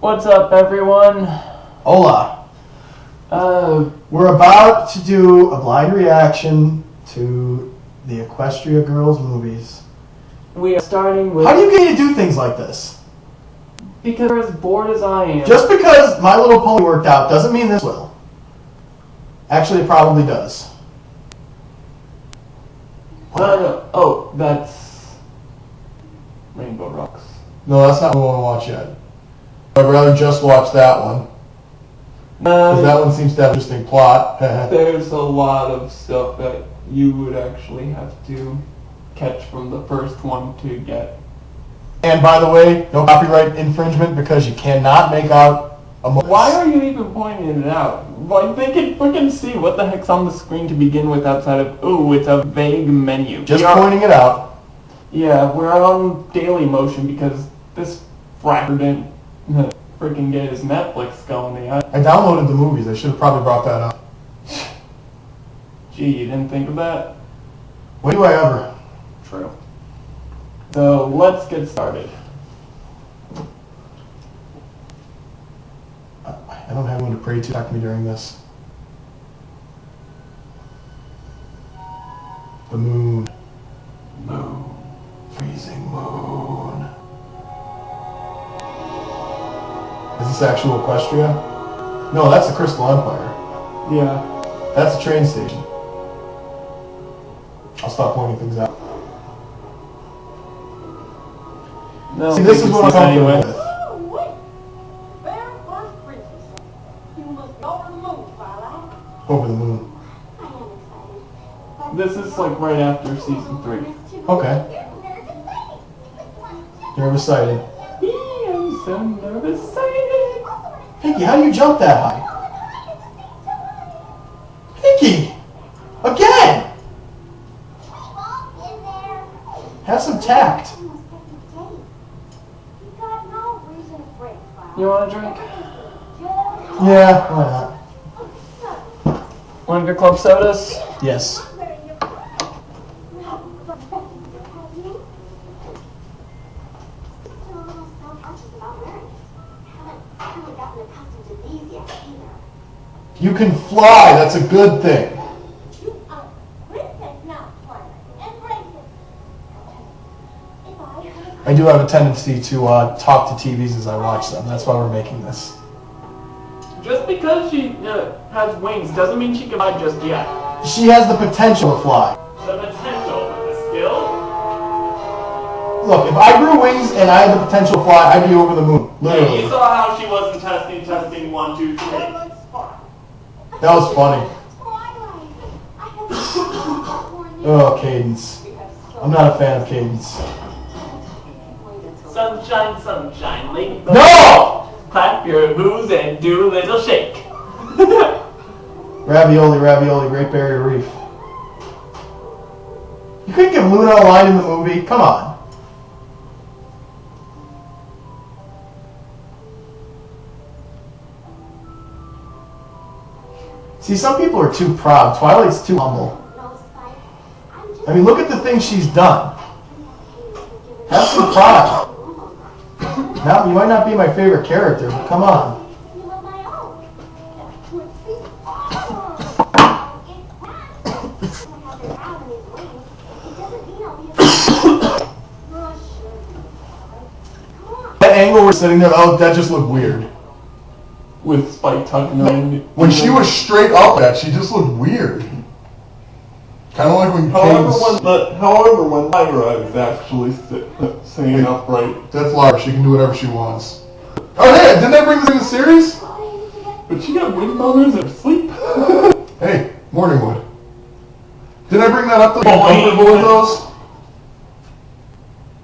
What's up, everyone? Hola. We're about to do a blind reaction to the Equestria Girls movies. We are starting with... How do you get to do things like this? Because you're as bored as I am. Just because My Little Pony worked out doesn't mean this will. Actually, it probably does. No. Oh, that's... Rainbow Rocks. No, that's not what I want to watch yet. I'd rather just watch that one. Because that one seems to have an interesting plot. There's a lot of stuff that you would actually have to catch from the first one to get. And by the way, no copyright infringement because you cannot make out a movie. Why are you even pointing it out? Like, they can freaking see what the heck's on the screen to begin with outside of, ooh, it's a vague menu. Just pointing it out. Yeah, we're on daily motion because this fracker didn't freaking get his Netflix going yet. I downloaded the movies. I should have probably brought that up. Gee, you didn't think of that? When do I ever? True. So, let's get started. I don't have anyone to pray to talk to me during this. The moon. Moon. Freezing moon. Is this actual Equestria? No, that's the Crystal Empire. Yeah. That's a train station. I'll stop pointing things out. No, see, this is what I'm comfortable anyway. with. Over the moon. This is like right after season 3. Okay. Nervous sighted. I'm so nervous sighted. Pinky, how do you jump that high? Pinky! Again! Have some tact. You want a drink? Yeah, why not? One of your club sodas? Yes. You can fly, that's a good thing. I do have a tendency to talk to TVs as I watch them. That's why we're making this. Just because she has wings doesn't mean she can fly just yet. She has the potential to fly. The potential, but the skill? Look, if I grew wings and I had the potential to fly, I'd be over the moon. Literally. Yeah, you saw how she wasn't testing 1, 2, 3. That was funny. Oh, Cadence. I'm not a fan of Cadence. Sunshine, sunshine, lady. No! Clap your booze and do a little shake. Ravioli, ravioli, Great Barrier Reef. You couldn't give Luna a line in the movie? Come on. See, some people are too proud. Twilight's too humble. I mean, look at the things she's done. Have some pride. Now, you might not be my favorite character, but come on. That angle we're sitting there, oh, that just looked weird. With Spike tucking in. When she was straight up at, she just looked weird. Kind of like when However, when Lyra is actually sitting upright. That's Lyra. She can do whatever she wants. Oh, hey, didn't they bring this in the series? But she got wind boners in her sleep. Hey, Morningwood. Did I bring that up? That you're comfortable with those?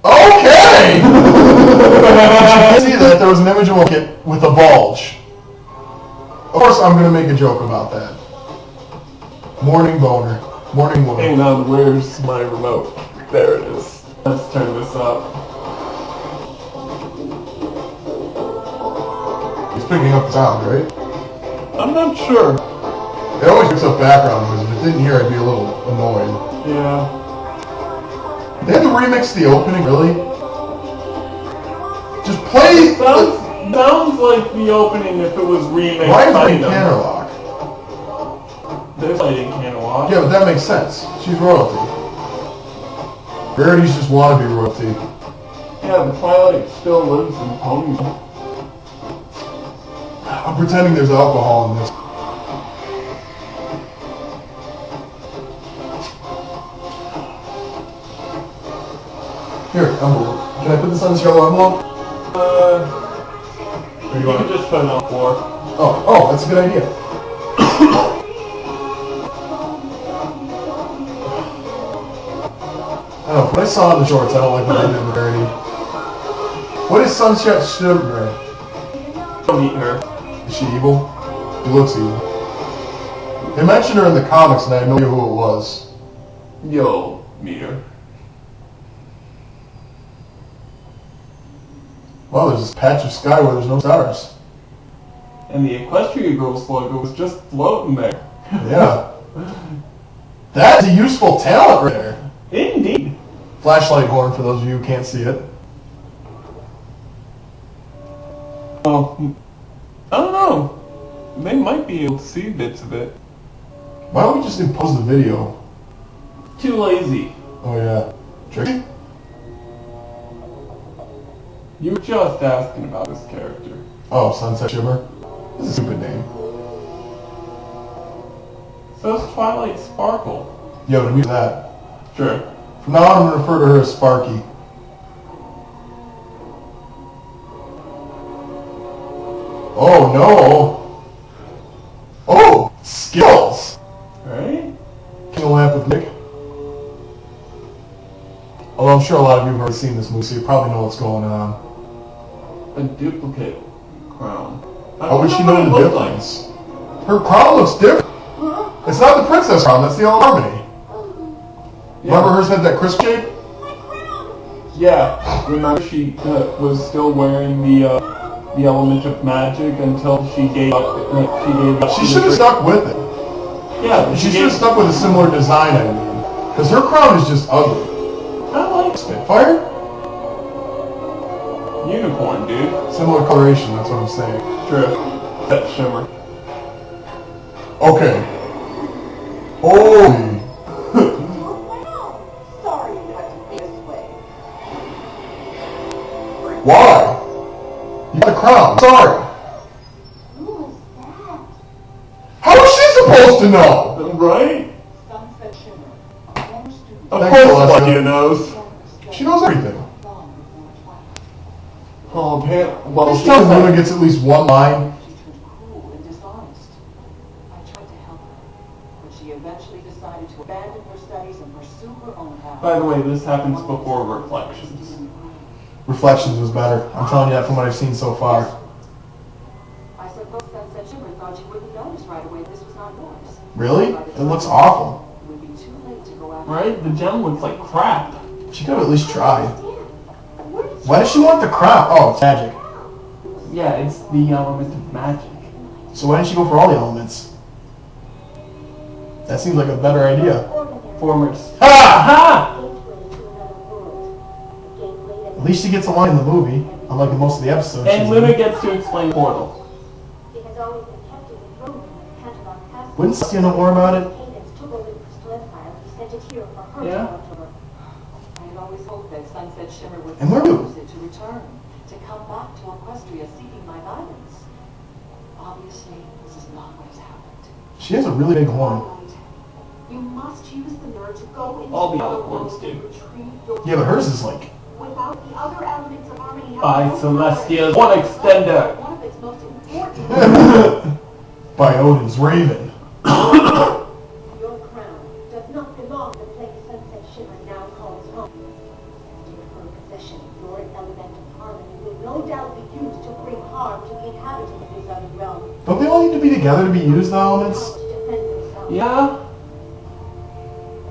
Okay! Did you see that? There was an image of a kid with a bulge. Of course, I'm going to make a joke about that. Morning boner. Morning wood. Hang on, where's my remote? There it is. Let's turn this up. He's picking up the sound, right? I'm not sure. It always picks up background noise. If it didn't hear, I'd be a little annoyed. Yeah. They had to remix the opening, really? Just play... Sounds like the opening if it was remade. Why is kind it of. Canterlock? They're fighting Canterlock. Yeah, but that makes sense. She's royalty. Rarities just want to be royalty. Yeah, the Twilight still lives in Ponyville. I'm pretending there's alcohol in this. Here, envelope. Can I put this on this yellow envelope? Or You can just put it on the floor. Oh, that's a good idea. I don't know, when I saw it in the shorts, I don't like what they did in the parody. What is Sunset Shimmer? Don't meet her. Is she evil? She looks evil. They mentioned her in the comics and I had no idea who it was. You'll meet her. Wow, there's this patch of sky where there's no stars. And the Equestria Girls logo was just floating there. Yeah. That's a useful talent right there. Indeed. Flashlight horn for those of you who can't see it. Well, I don't know. They might be able to see bits of it. Why don't we just impose the video? Too lazy. Oh yeah. Tricky? You were just asking about this character. Oh, Sunset Shimmer? That's a stupid name. So's Twilight Sparkle. Yo, to me that. Sure. From now on, I'm going to refer to her as Sparky. Oh, no. Oh, skills. Right? King of Lamp with Nick. Although I'm sure a lot of you have already seen this movie, so you probably know what's going on. A duplicate crown. How would she know the difference? Her crown looks different. It's not the princess crown, that's the All Harmony. Yeah. Remember hers had that crisp shape? Yeah. Remember she was still wearing the element of magic until she gave up. She should have stuck with it. Yeah. She should have stuck with a similar design, I mean. Because her crown is just ugly. I like Spitfire? unicorn, dude. Similar coloration, that's what I'm saying. True. That shimmer. Okay. Holy. Sorry you had to be this way. Why? You got the crown. Sorry. Who was that? How is she supposed to know? Right? Sunset Shimmer. Former student. Of Thanks, course, Celestia. Lucky knows. She knows everything. Long before Twilight. Oh, apparently. Well, Please she tell me said- Luna gets at least one line. She turned cruel and dishonest. I tried to help her, but she eventually decided to abandon her studies and pursue her own path. By the way, this happens before Reflections. Reflections was better. I'm telling you that from what I've seen so far. I suppose Sunset Shimmer thought you wouldn't notice right away this was not yours. Really? It looks awful. It would be too late to go after Right? The gem looks like crap. She could have at least tried. Why does she want the crown? Oh, it's magic. Yeah, it's the element of magic. So why didn't she go for all the elements? That seems like a better idea. Formers. Ha! Ha! At least she gets a line in the movie, unlike in most of the episodes. And she's Luna in. gets to explain Portal. It has always been kept in the room in the Canterlot Castle. Wouldn't Celestia know more about it? Cadence took over the crystal empire. He sent it here for her Yeah. to recover. I had always hoped that Sunset Shimmer would And where do? use it to return, to come back to Equestria seeking my guidance. Obviously, this is not what has happened. She has a really big horn. You must use the nerve to go into All the other other ones worlds do. and retrieve your Yeah, but hers is like... without the other elements of harmony. By Celestia's one extender. One of its most important. by Odin's Raven. Your crown does not belong to the place Sunset Shimmer now calls home. In her possession, your element of harmony will no doubt be used to bring harm to the inhabitants of this other realm. Don't they all need to be together to be used, the elements? To defend themselves. Yeah?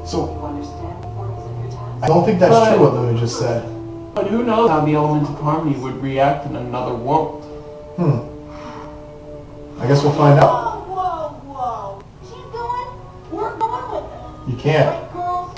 So, You understand the importance of your task? I don't think that's But- true what Luna just said. But who knows how the element of harmony would react in another world. I guess we'll find out. Whoa, whoa, whoa. She's going. We're going with her. You can't. Right, girls?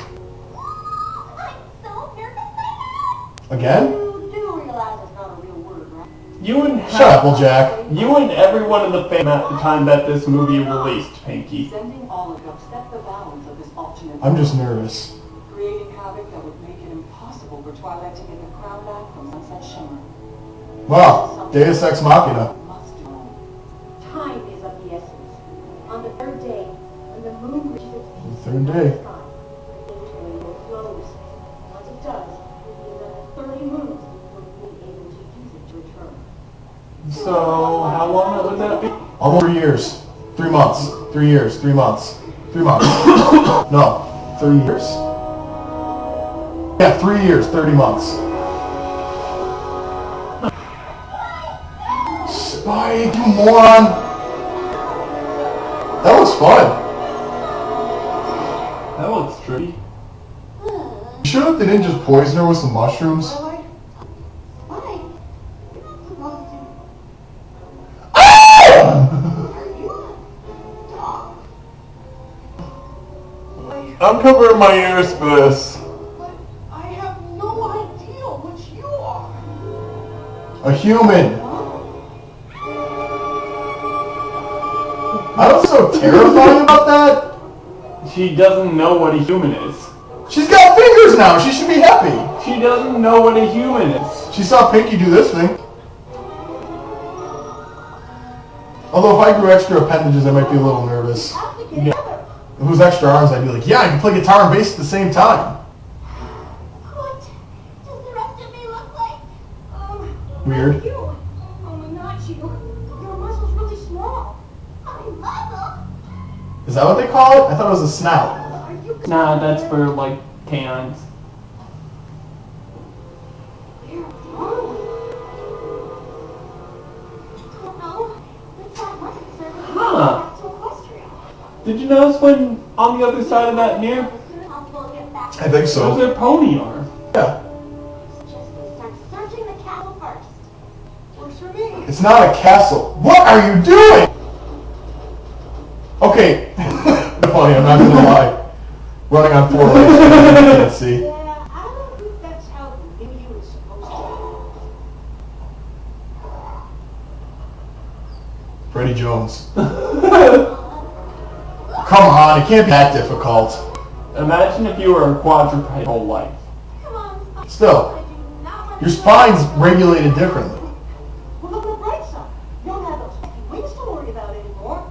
I'm so nervous. Again? You do realize it's not a real word, right? You and Shut up, Applejack. You and everyone in the fam at the time that this movie released, Pinky. Sending all of upset the balance of this alternate. I'm just nervous. Creating havoc that would make it impossible for Twilight to get the crown back from Sunset Shimmer. Wow, Deus Ex Machina. Must do. Time is of the essence. On the third day, when the moon reaches its peak Third in the day. sky, the gateway will close. Once it does, it will be another 30 moons before you will be able to use it to return. So, how long would that be? Almost 3 years. 3 months. 3 years. 3 months. 3 months. No. 3 years. Yeah, 3 years. 30 months. Spike, you moron! That looks fun. That looks tricky. You sure that they didn't just poison her with some mushrooms? I'm covering my ears for this. I have no idea what you are. A human. I was so terrifying about that. She doesn't know what a human is. She's got fingers now. She should be happy. She doesn't know what a human is. She saw Pinky do this thing. Although if I grew extra appendages, I might be a little nervous. Yeah. If it was extra arms, I'd be like, yeah, I can play guitar and bass at the same time. What does the rest of me look like? Weird. You. Oh, not you. Your muscle's really small. My muscle? Is that what they call it? I thought it was a snout. Are you Nah, that's for, like, canines. Where are we? I don't know. It's not much service. Huh. Back to Equestria. Did you notice when on the other side of that mirror, As soon as possible, get back. I think there's so. their pony arm? Yeah. Just start searching the castle first. Works for me. It's not a castle. What are you doing? Okay. Funny, I'm not gonna lie. Running on 4 legs. You can't see. Yeah, I don't think that's how the video is supposed to. Freddie Jones. Come on, it can't be that difficult. Imagine if you were a quadruped your whole life. Come on. Still, I do not want your spine's regulated differently. Well, look on the bright side. You don't have those fucking wings to worry about anymore.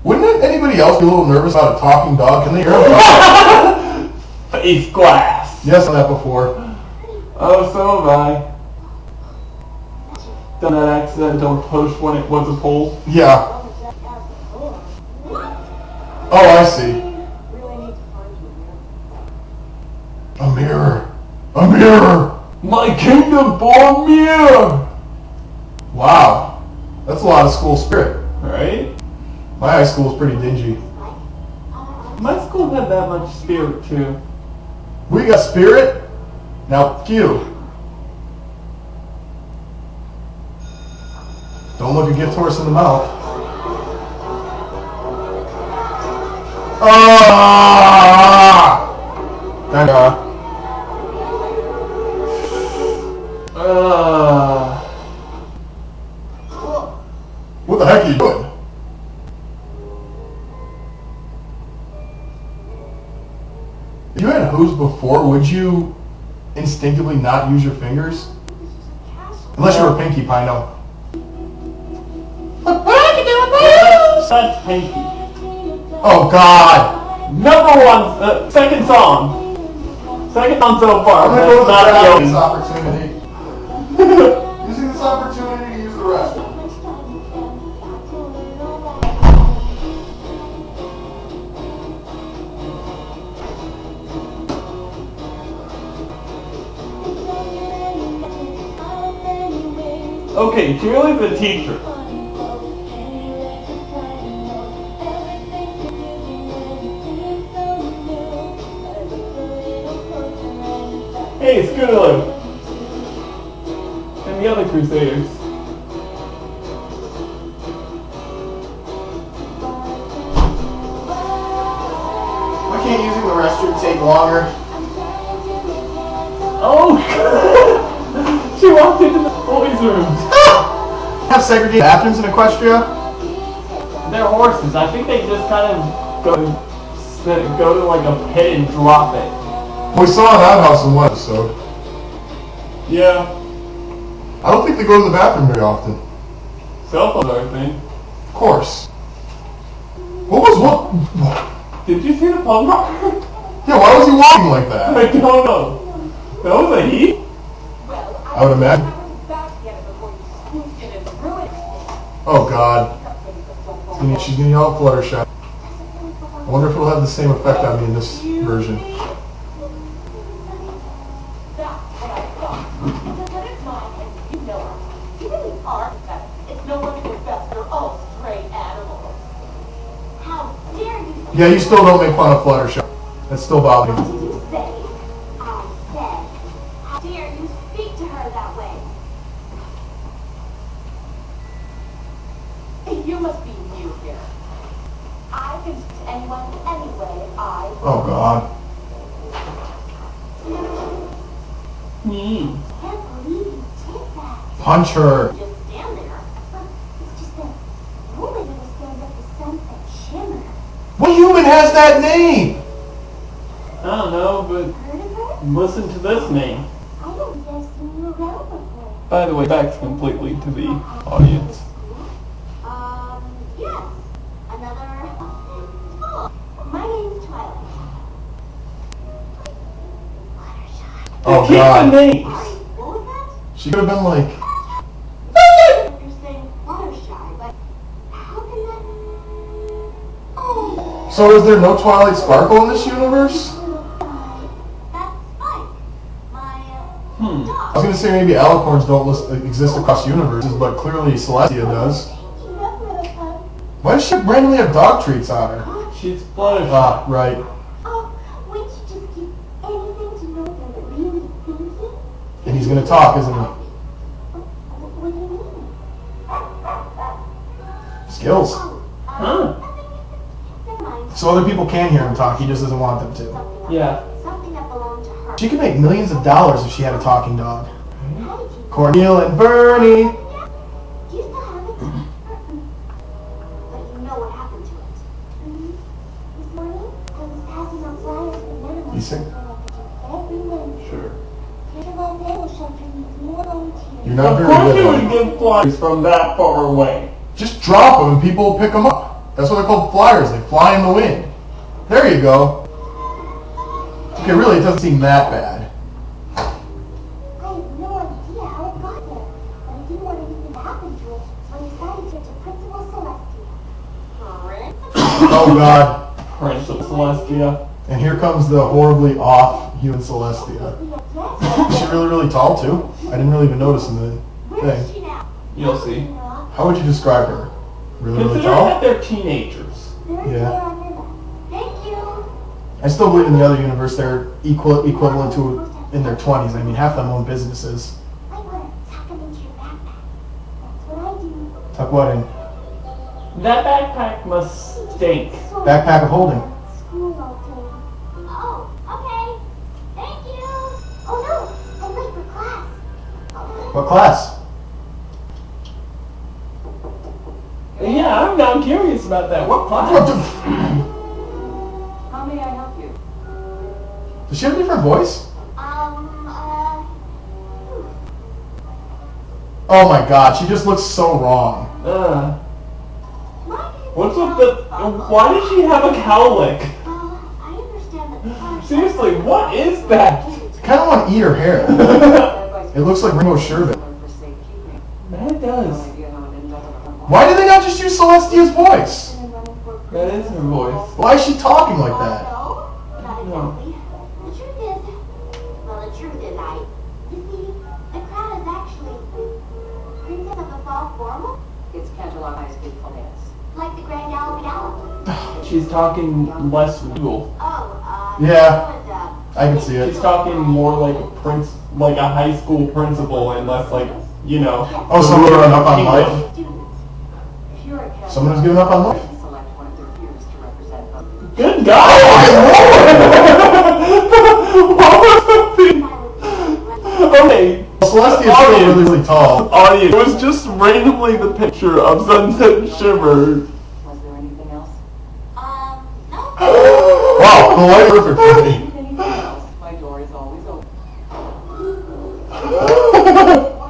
Wouldn't anybody else be a little nervous about a talking dog? Can they hear him? Face glass. Yes, I've done that before. Oh, so have I. Done that accidental push when it was a pull. Yeah. What? Oh, I see. Really need to find you a mirror. A mirror. A mirror. My kingdom born mirror! Wow. That's a lot of school spirit. Right? My high school was pretty dingy. My school had that much spirit too. We got spirit. Now, Q. Don't look a gift horse in the mouth. Ah! Thank God. What the heck are you doing? If you had hose before, would you instinctively not use your fingers? Unless you were Pinkie Pie, no. That's Pinky. Oh God! Number one, second song. Second song so far. I'm gonna go That's to not this the opportunity. Using this opportunity to use the restroom. Okay, Shirley's a teacher. Hey, Scootaloo! And the other Crusaders. Why can't using the restroom take longer? Oh! She walked into the boys' room. Have segregated bathrooms in Equestria? They're horses. I think they just kind of go to like a pit and drop it. We saw an outhouse in one episode. Yeah. I don't think they go to the bathroom very often. Cell phones are a thing. Of course. What? Did you see the punk rocker? Yeah, why was he walking like that? I don't know. That was a he? I would imagine. Oh God. She's gonna yell Fluttershy. I wonder if it'll have the same effect on me in this version. Yeah, you still don't make fun of Fluttershy. That's still bothering me. What did you say? I said, how dare you speak to her that way? You must be new here. I can speak to anyone anyway. Oh God. Can't believe you did that. Punch her. Just stand there. It's just that woman who stands at the sunset shimmer. What human has that name? I don't know, but Heard of her? listen to this name. I don't think I've seen you around before. By the way, back completely to the audience. Yes. Another. Oh, my name's Twilight. Oh Keep God. the names. Sorry, what was that? She could have been like, You're saying Fluttershy, but how can that? Oh. so is there no Twilight Sparkle in this universe? That's Spike. My I dog. was gonna say maybe alicorns don't exist across universes, but clearly Celestia does. Why does she randomly have dog treats on her? She's Fluttershy. Ah, right. Oh, wouldn't you just give anything to know they're really thinking? And he's gonna talk, isn't he? What do you mean? Skills. Huh? Never mind. So other people can hear him talk, he just doesn't want them to. Yeah. Something that belonged to her. She could make millions of dollars if she had a talking dog. How did you Cornelia and Bernie. Do you still have it? But you know what happened to it. This morning, I was passing out flyers with animals. You sing? Every Wednesday. Sure. Pickleball Animal Shelter needs more volunteers. You're not Of very course good you at would it. give flyers from that far away. Just drop them and people will pick them up. That's what they're called, flyers. They fly in the wind. There you go. Okay, really, it doesn't seem that bad. I have no idea how it got there, but I didn't want anything to happen to it, so I decided to give it to Principal Celestia. Oh God. Prince of Celestia. And here comes the horribly off human Celestia. Is she really, really tall too? I didn't really even notice in the Where is thing. she now? You'll see. How would you describe her? Really, really Considering tall? that they're teenagers. There's Yeah. there on your left. Thank you. I still believe in the other universe they're equivalent to in their 20s. I mean, half them own businesses. I want to tuck them into your backpack. That's what I do. Tuck what in? That backpack must stink. Backpack of holding. School all day. Oh, okay. Thank you. Oh no, I'm late for class. What class? Yeah, I'm now curious about that. What class? How may I help you? Does she have a different voice? Oh my God, she just looks so wrong. What's with the... Why does she have a cowlick? I understand that the fire Seriously, what is that? I kind of want to eat her hair. It looks like Rainbow Sherbet. For safekeeping. That does. No idea how an indefinite Why did they not just use Celestia's voice? That is her voice. Why is she talking like that? No, not exactly. The truth is, you see, the crown is actually Princess of the Fall Formal, It's Canterlot High School full dance. like the Grand Gala Gala. She's talking less cool. Oh, Yeah. so is, I can see it. She's talking more like a high school principal, and less like, you know. Oh, someone who's given up on English. life? students. If you're a candidate, Someone who's given up on life? select one of their peers to represent them. Good God! What was the thing? Okay, Celestia's still really, really tall. Audience, it was just randomly the picture of Sunset Shimmer. Was there anything else? No. Wow, the light perfect for me. Anything else? My door is always open.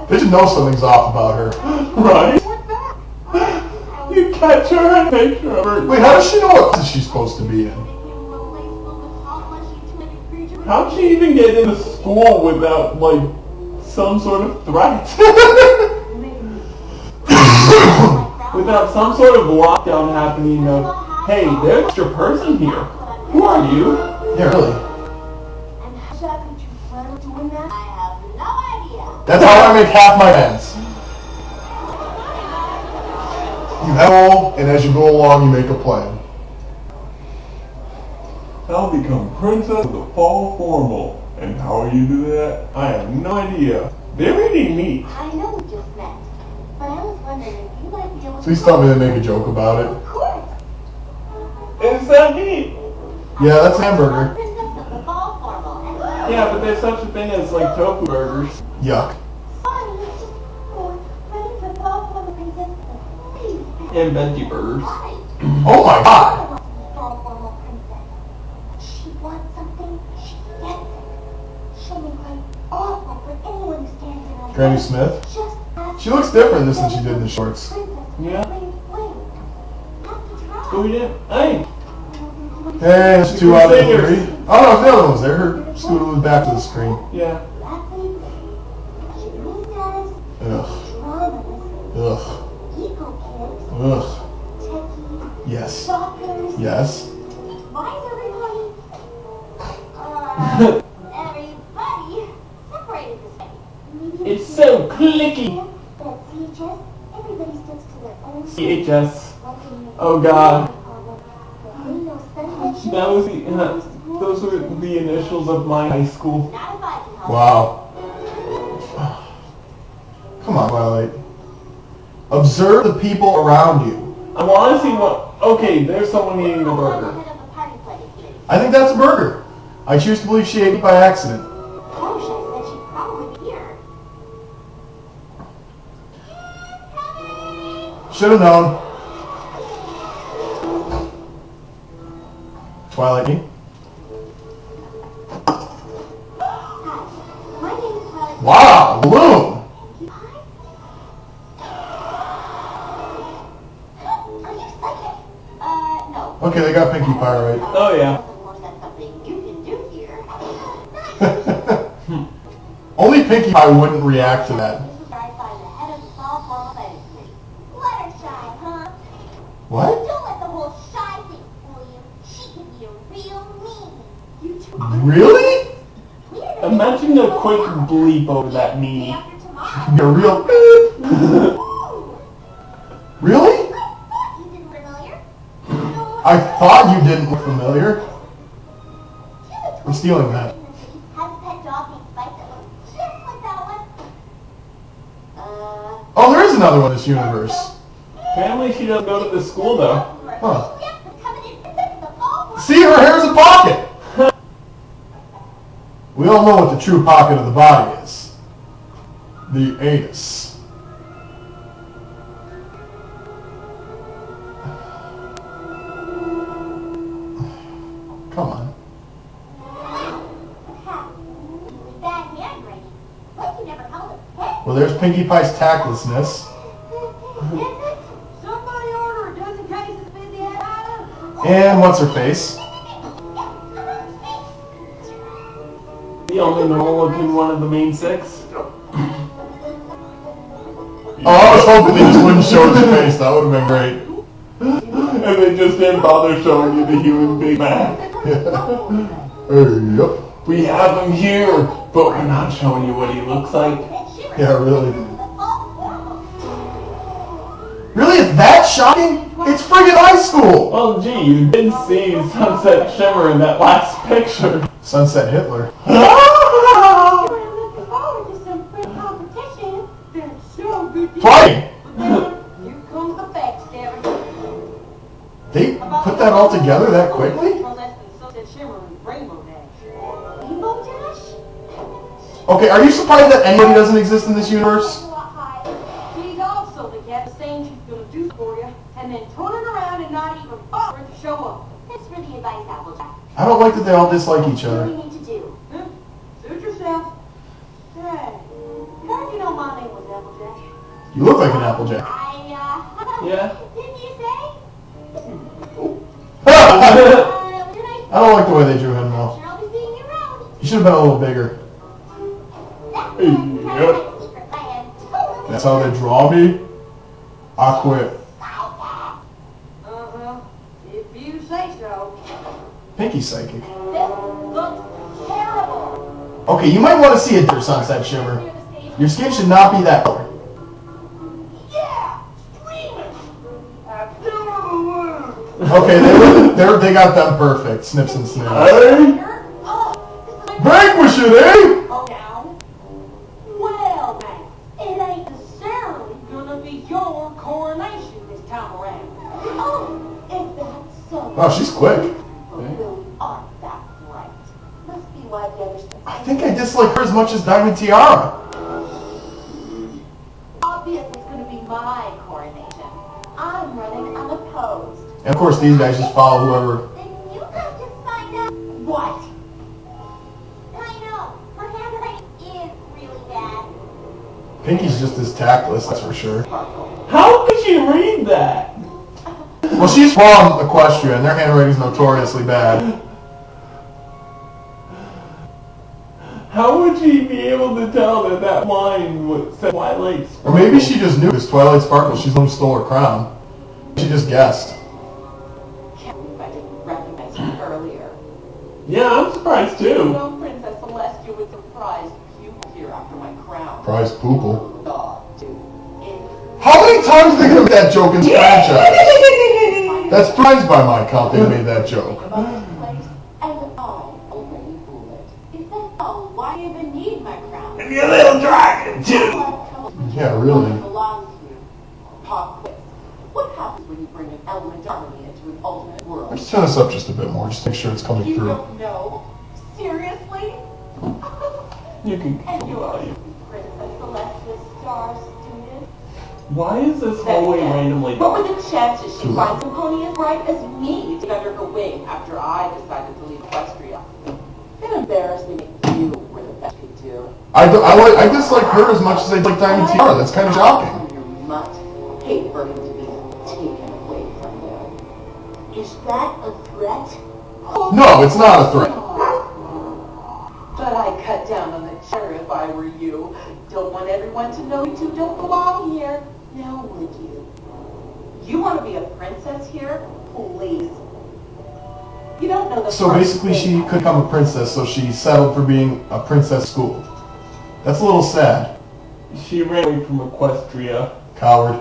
They should know something's off about her. Right? What's that? You catch her and make her. Wait, how does she know what class she's supposed to be in? How'd she even get into school without, like, some sort of threat? Without some sort of lockdown happening of, hey, there's an extra person here. Who are you? Yeah, really. And how could you plan on doing that? I have no idea. That's how I make half my ends. You have a goal, and as you go along, you make a plan. I'll become princess of the fall formal. And how you do that? I have no idea. They're really neat. I know we just met, but I was wondering if you might be able to... Please tell me they make a joke about it. Of course. Is that neat? Yeah, that's a hamburger. Princess of the fall formal. And Yeah, but there's such a thing as, like, tofu burgers. Yuck. fun. It's just ready for fall formal princess. And veggie burgers. Right. Oh my god! Fall formal princess. She wants something, she gets it. She'll make life awful for anyone who stands in her way. Granny Smith? Just ask She looks different this than she did in the shorts. Princess. Yeah. Flame, flame. Have to try. Who did? Hey! Hey, it's 2 out of 3. Oh no, the other one was there. Her scooter was back to the screen. Yeah. Exactly. She really does. Ugh. Dramas. Ugh. Eco kids. Ugh. Techies. Yes. Stalkers. Yes. Why is everybody... everybody separated this way? Maybe It's so clicky! At CHS, everybody sticks to their own CHS. Oh god. That was the, those were the initials of my high school. Wow. Come on, Twilight. Observe the people around you. I want to see what... Okay, there's someone eating a burger. I think that's a burger. I choose to believe she ate it by accident. Should have known. Twilight me. Wow, balloon. No. Okay, they got Pinkie Pie right. Oh yeah. Only Pinkie Pie wouldn't react to that. What? Don't let the whole shy thing fool you. She can be a real mean. You two Really? Imagine a quick bleep over that meanie. after tomorrow. You're real. Really? You didn't familiar? I thought you didn't look familiar. I'm stealing that. Has a pet dog named Spike that looks just like that one. Oh, there is another one in this universe. Apparently she doesn't go to this school though. Huh. Yep, the coveted princess of the fall. See, her hair's a pocket. We all know what the true pocket of the body is. The anus. Come on. With bad handwriting. Like you never held a pen. Well, there's Pinkie Pie's tactlessness. Somebody order a dozen cases of Indiana. And what's her face? The only normal looking one of the main six. Oh, I was hoping they just wouldn't show his face. That would have been great. And they just didn't bother showing you the human Big Mac. Yep. We have him here, but we're not showing you what he looks like. Yeah, really. Really? It's that shocking? It's friggin' high school! Well, gee, you did see Sunset Shimmer in that last picture. Sunset Hitler. I'm looking forward to some free competition. That's so good. Fighting! Here comes the backstabbing. They put that all together that quickly? No less than Sunset Shimmer and Rainbow Dash. Rainbow Dash? Okay, are you surprised that anybody doesn't exist in this universe? She's also the cat saying she's gonna do for you, and then turn it around and not even bother to show up. Thanks for the advice, Applejack. I don't like that they all dislike each What do other. we need to do? Suit yourself. Hey, how did you know my name was Applejack? You look like an Applejack. Yeah. Didn't you say? I You're nice. don't like the way they drew him though. Sure, I'll be seeing you around. He should have been a little bigger. Yep. That's how they draw me? I quit. Uh-huh. If you say so. Pinky psychic. This looks terrible. Okay, you might want to see a different sunset shimmer. Your skin should not be that color. Yeah! Screaming! Okay, they got them perfect. Snips and snaps. Hey! Vanquish it, eh? Oh, now? Well, man, it ain't necessarily gonna be your coronation this time around. Oh, if that's so. Oh, she's quick. You really aren't that bright. Must be why the others think. I think I dislike her as much as Diamond Tiara. Obviously, it's gonna be my coronation. I'm running unopposed. And of course, these guys just follow whoever. Then you have to find out what? I know. Her handwriting is really bad. Pinky's just as tactless, that's for sure. How could you read that? Well, she's from Equestria, and their handwriting's notoriously bad. How would she be able to tell that that line would say Twilight Sparkle? Or maybe she just knew, because Twilight Sparkle, she's the one who stole her crown. She just guessed. Can't believe I didn't recognize you earlier. Yeah, I'm surprised too. No, Princess Celestia was surprised you were here after my crown. Prize poople. Oh, dude. How many times are they gonna make that joke in this franchise? That's friends by my count, they made that joke. About this place, and I already fooled it. If that's all, why even need my crown? And your little dragon too. Yeah, really. Belongs to you. Pop quiz. What happens when you bring an element harmony into an alternate world? Let's turn this up just a bit more, just make sure it's coming You through. don't know? Seriously? You can And you are you. Princess Celestia's star student? Why is this hallway randomly What dark? were the chances she Too finds a pony as bright as me to under her wing after I decided to leave Equestria? It embarrassed me that you were the best could do. I dislike her as much as I like Diamond Tiara. That's kind of shocking. Your mutt hate for him to be taken away from you. Is that a threat? No, it's not a threat. But I'd cut down on the chatter if I were you. Don't want everyone to know you two don't belong here. Now would you? You want to be a princess here? Please. You don't know the So first basically thing. she could become a princess, so she settled for being a princess school. That's a little sad. She ran away from Equestria, Coward.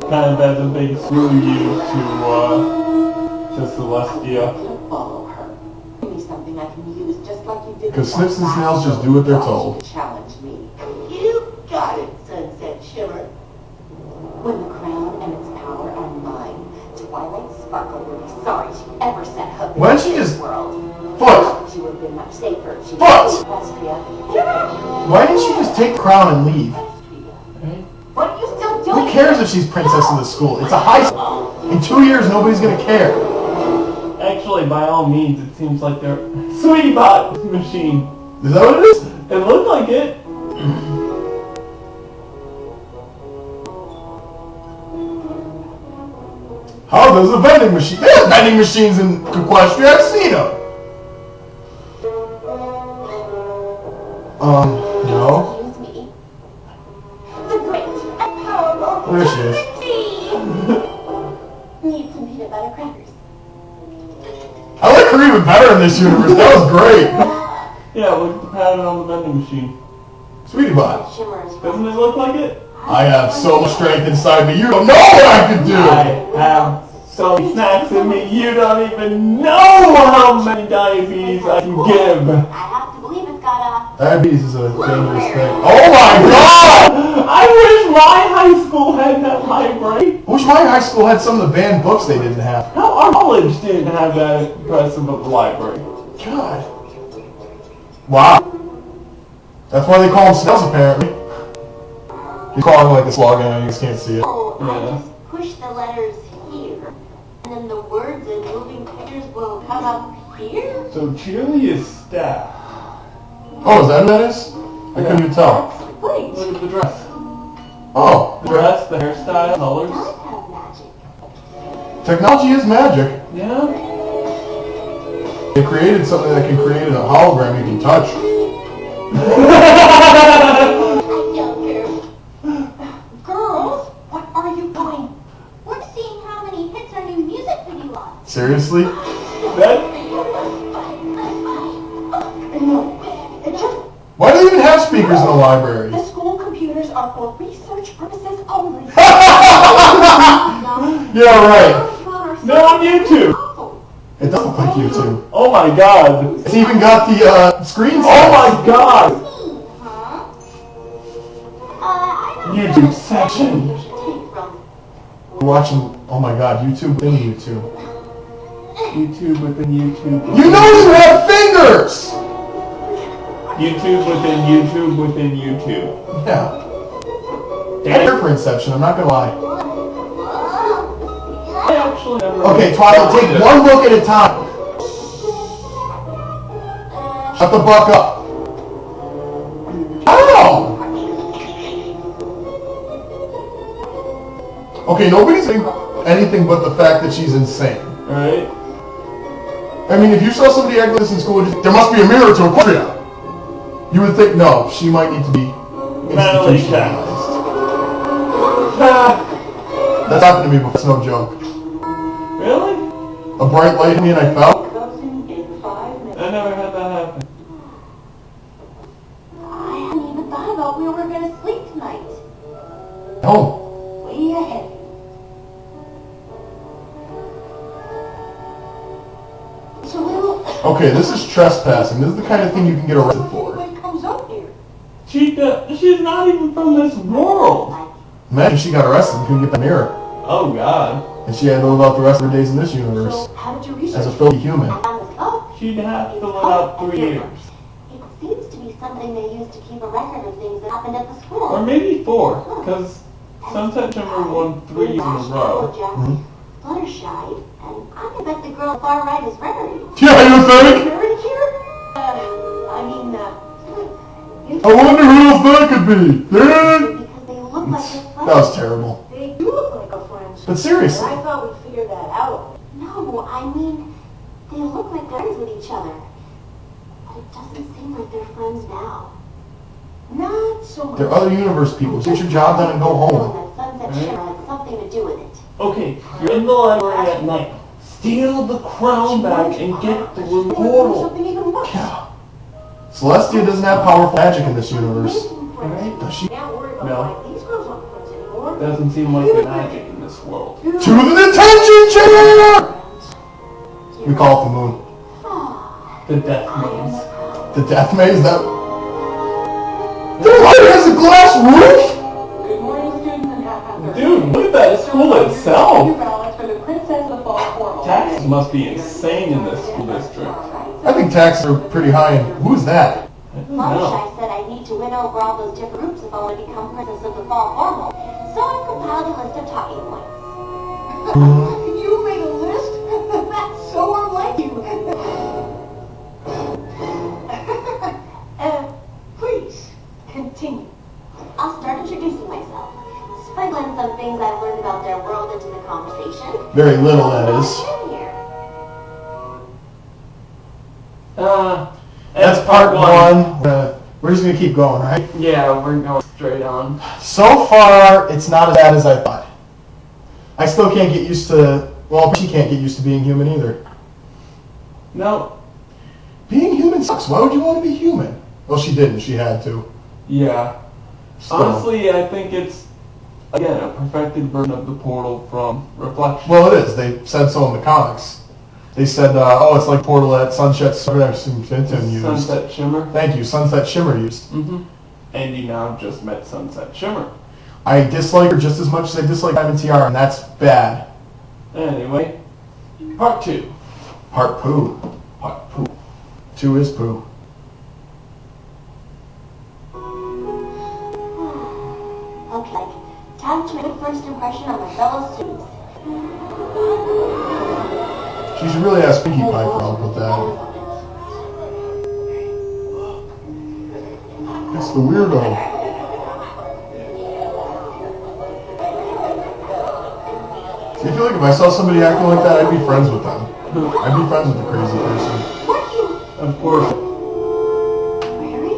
kind of as a big screw you to Celestia. Follow her. Give me something I can use just like you did. Because Snips and Snails just do what they're told. Challenge me. You got it, Sunset Shimmer. When the crown and its power are mine, Twilight Sparkle will be sorry she ever set her Why don't foot you in this just- world. Foot! She would have been much safer if she Foot! was Equestria. Why didn't she just take the crown and leave? What are you still doing? Who cares if she's princess in the school? It's a high school. In 2 years, nobody's gonna care. Actually, by all means, it seems like they're Sweetie Bot machine. Is that what it is? It looked like it. How does a vending machine? There's vending machines in Equestria. I've seen them. No. Excuse me. The great and powerful There she is. Need some peanut butter crackers. I like her even better in this universe. That was great. Yeah, look at the pattern on the vending machine. Sweetie Bot. Shimmers. Doesn't it look like it? I have so much strength inside me. You don't know what I can do. I have so many snacks in me, you don't even know how many diabetes I can give. I have to believe it's got Diabetes is a dangerous thing. Oh my god! I wish my high school had that library. I wish my high school had some of the banned books they didn't have. How our college didn't have that impressive of a library. God. Wow. That's why they call them snails, apparently. He's calling like a slogan, and you just can't see it. Oh, I Yeah. just push the letters here, and then the words and moving pictures will come up here? So Julie is staff. Oh, is that who that is? I couldn't even tell. Wait, Look at the dress. Oh, The dress, the hairstyle, colors. does have magic. technology is magic. Yeah. They created something that can create a hologram you can touch. I don't care. Girls, what are you doing? We're seeing how many hits our new music video are. Seriously? That, No, it just Why do they even have speakers in the library? the school computers are for research purposes only. Yeah, right. they're on YouTube. It does look like YouTube. Oh my god. It's even got the screen Oh my size. god. I YouTube section. We're watching, oh my god, YouTube within YouTube. YouTube within YouTube. You know you have fingers! YouTube within YouTube within YouTube. Yeah. Damn. Hair for Inception, I'm not gonna lie. I actually never. Okay, Twilight, take one look at a time. Shut the fuck up. Ow! Okay, nobody's saying anything but the fact that she's insane. Right? I mean, if you saw somebody act like this in school, there must be a mirror to Equestria. You would think, no, she might need to be Mentally institutionalized. Ah, That's happened to me before, it's no joke. really? A bright light hit me and I fell. Closing in 5 minutes. I never had that happen. hadn't even thought about where we're going to sleep tonight. No. Way ahead. So little... Okay, this is trespassing. This is the kind of thing you can get arrested for. What comes up here? She's not even from this world. Imagine she got arrested and couldn't get the mirror. Oh god. And she had to live out the rest of her days in this universe So, how did you research as a filthy human. Oh, She'd have to live out 3 years. it seems to be something they used to keep a record of things that happened at the school. Or maybe 4, because Sunset Shimmer won 3 years in a row. Fluttershy, and I can bet the girl far right is Rarity. Yeah, you think? Rarity here? I wonder who else that could be. Yeah. Because they look like they're friends. That was terrible. They do look like a friends. But seriously. I thought we'd figure that out. No, I mean, they look like they're friends with each other. But it doesn't seem like they're friends now. Not so much. They're other universe people. Get your job done and go home. That Sunset Shimmer had something to do with it. Okay, you're in the library at night. Steal the crown back and get the portal. Something even worse. Yeah. Celestia doesn't have powerful magic in this universe. Right? Does she? Can't worry about No. why these girls aren't friends anymore. Doesn't seem like there's magic in this world. To the detention chair! We call it the moon. The death maze. The death maze? That... The library has a glass roof? Good morning, students, and happy Dude, look at that school itself. ballots for the Princess of the Fall formal. Taxes must be insane in this school district. I think taxes are pretty high. And who's that? I don't know. Fluttershy said I need to win over all those different groups if I want to become Princess of the Fall Formal. So I compiled a list of talking points. You made a list? That's so unlike you. Please, continue. I'll start introducing myself. Sprinkling some things I've learned about their world into the conversation. Very little, that is. That's part one. We're just going to keep going, right? Yeah, we're going straight on. So far, it's not as bad as I thought. I still can't get used to, well, she can't get used to being human either. No. Being human sucks. Why would you want to be human? Well, she didn't. She had to. Yeah. Still. Honestly, I think it's, again, a perfected version of the portal from Reflection. Well, it is. They said so in the comics. They said, oh, it's like Portal at Sunset used. Sunset Shimmer. Thank you, Sunset Shimmer used. Mm-hmm. And you now just met Sunset Shimmer. I dislike her just as much as I dislike Diamond Tiara, and that's bad. Anyway, part 2. Part poo. Part poo. 2 is poo. Okay, time to make a first impression on my fellow students. She should really ask Pinkie Pie for help with that. It's the weirdo. See, I feel like if I saw somebody acting like that, I'd be friends with them. I'd be friends with the crazy person. Of course.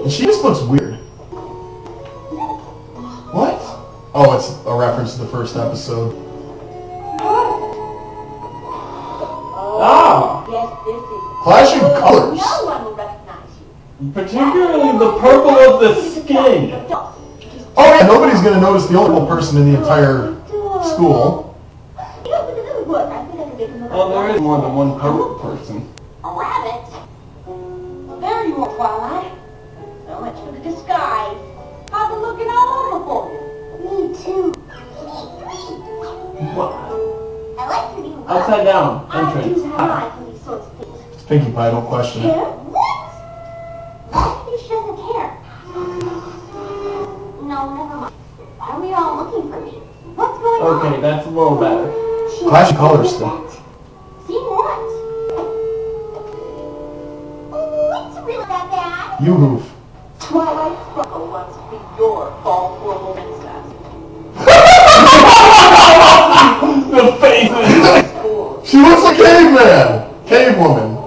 And she just looks weird. What? Oh, it's a reference to the first episode. Ah! Yes, this is. Clashing colors. No one will recognize you. Particularly the purple of the skin. Oh yeah, nobody's gonna notice the only person in the entire school. Oh, there is more than one purple person. A rabbit? Well, there you are, Twilight. So much for the disguise. I've been looking all over for you. Me too. What? I like to be Upside down. I Entrance. do have Hi. an eye for these sorts of things. It's Pinkie Pie, don't question it. Care? What? Maybe she doesn't care. No, never mind. Why are we all looking for me? What's going on? Okay, that's a little better. Clashing colors still. See what? Oh, it's really that bad. You hoof. Twilight Sparkle wants to be your fall formal princess. The faces! She looks like caveman! Cave woman.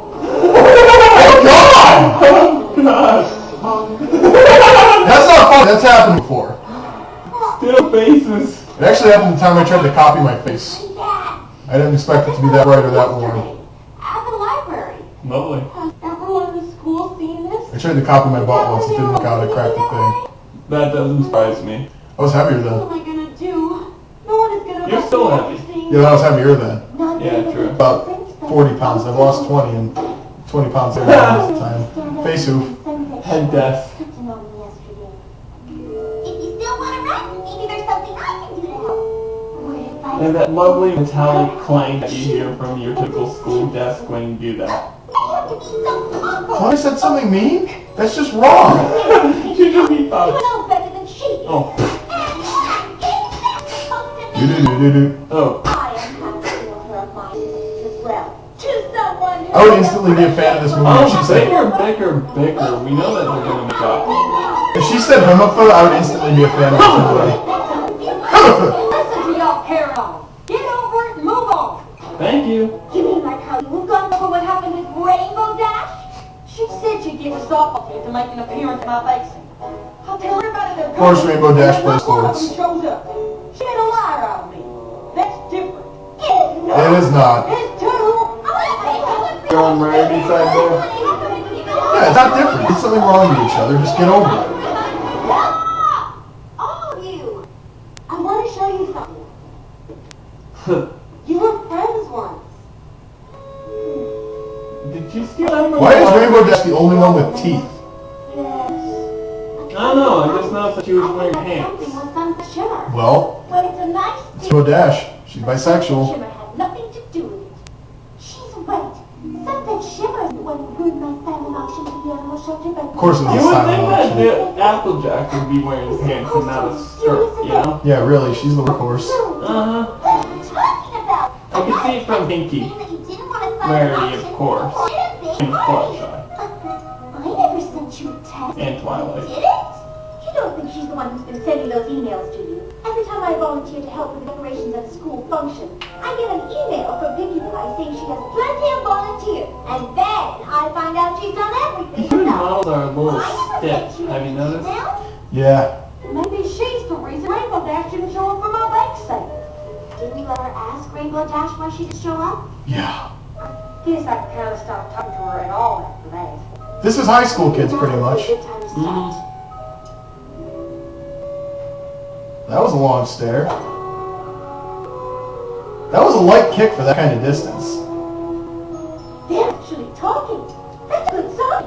Oh god! That's not funny, that's happened before. Still faces. It actually happened the time I tried to copy my face. I didn't expect it to be that bright or that warm. At the library. Lovely. Has everyone in the school seen this? I tried to copy my butt once, it didn't work out, I cracked the thing. That doesn't surprise me. I was heavier What then. am I gonna do? No one is gonna You're let still me heavy. oversee. Yeah, I was heavier then. Not Yeah, even true. the About prince 40 pounds. I've lost 20 and 20 pounds every time. Face hoof. Head death. Good to know me yesterday. If you still want to run, maybe there's something I can do to help. What if I... And that lovely metallic clank that you hear from your typical school desk when you do that. You have to be so humble. Well, I said something mean? That's just wrong. You just be You thought. know better than she did. Oh. Do-do-do-do-do. Oh. I am happy to feel her of mine as well. To someone who... I would instantly be a fan of this movie if she Oh, said... bicker. We know that they're gonna make up. If she said homophobe, I would instantly be a fan of this movie. Listen to y'all carry on. Get over it and move on. Thank you. You mean like how you moved on over what happened with Rainbow Dash? She said she'd give a softball team to make an appearance in my basement. I'll tell everybody that... Of course, Rainbow Dash plays One of sports. them shows up. She made a liar out of me. That's different. It is not. It's too... Throwing Rarity side there. Yeah, it's not different. There's something wrong with each other. Just get over it. All of you. I want to show you something. You were friends once. Did you steal that from Why is Rainbow Dash the only one with teeth? Yes. I don't know. I just noticed that she was wearing Something pants. with some shimmer. Well, But it's a nice it's Rainbow Dash. She's bisexual. Shimmer had nothing to do with it. She's right. Something shimmer when we ruined my silent auction to the animal shelter by... Of course it was You a would silent think that auction. the Applejack would be wearing pants and not a skirt, you know? Yeah, really. She's the workhorse. Uh-huh. What are you talking about? I can see it from Pinky. Saying that you didn't want to sign Rarity, an auction of course. or a big And party. Fluttershy. I never sent you a text. And Twilight. Did it? You don't think she's the one who's been sending those emails to you? Every time I volunteer to help with the decorations at a school function, I get an email from Pinkie Pie saying she has plenty of volunteers. And then I find out she's done everything These herself. models are a little I never stiff. sent you Have you an noticed? email. Yeah. Maybe she's the reason Rainbow Dash didn't show up for my bake sale. Didn't you ever ask Rainbow Dash why she didn't show up? Yeah. Guess I kind of stopped talking to her at all after that. This is high school kids, pretty much. Good time to start. That was a long stare. That was a light kick for that kind of distance. They're actually talking. That's a good sign.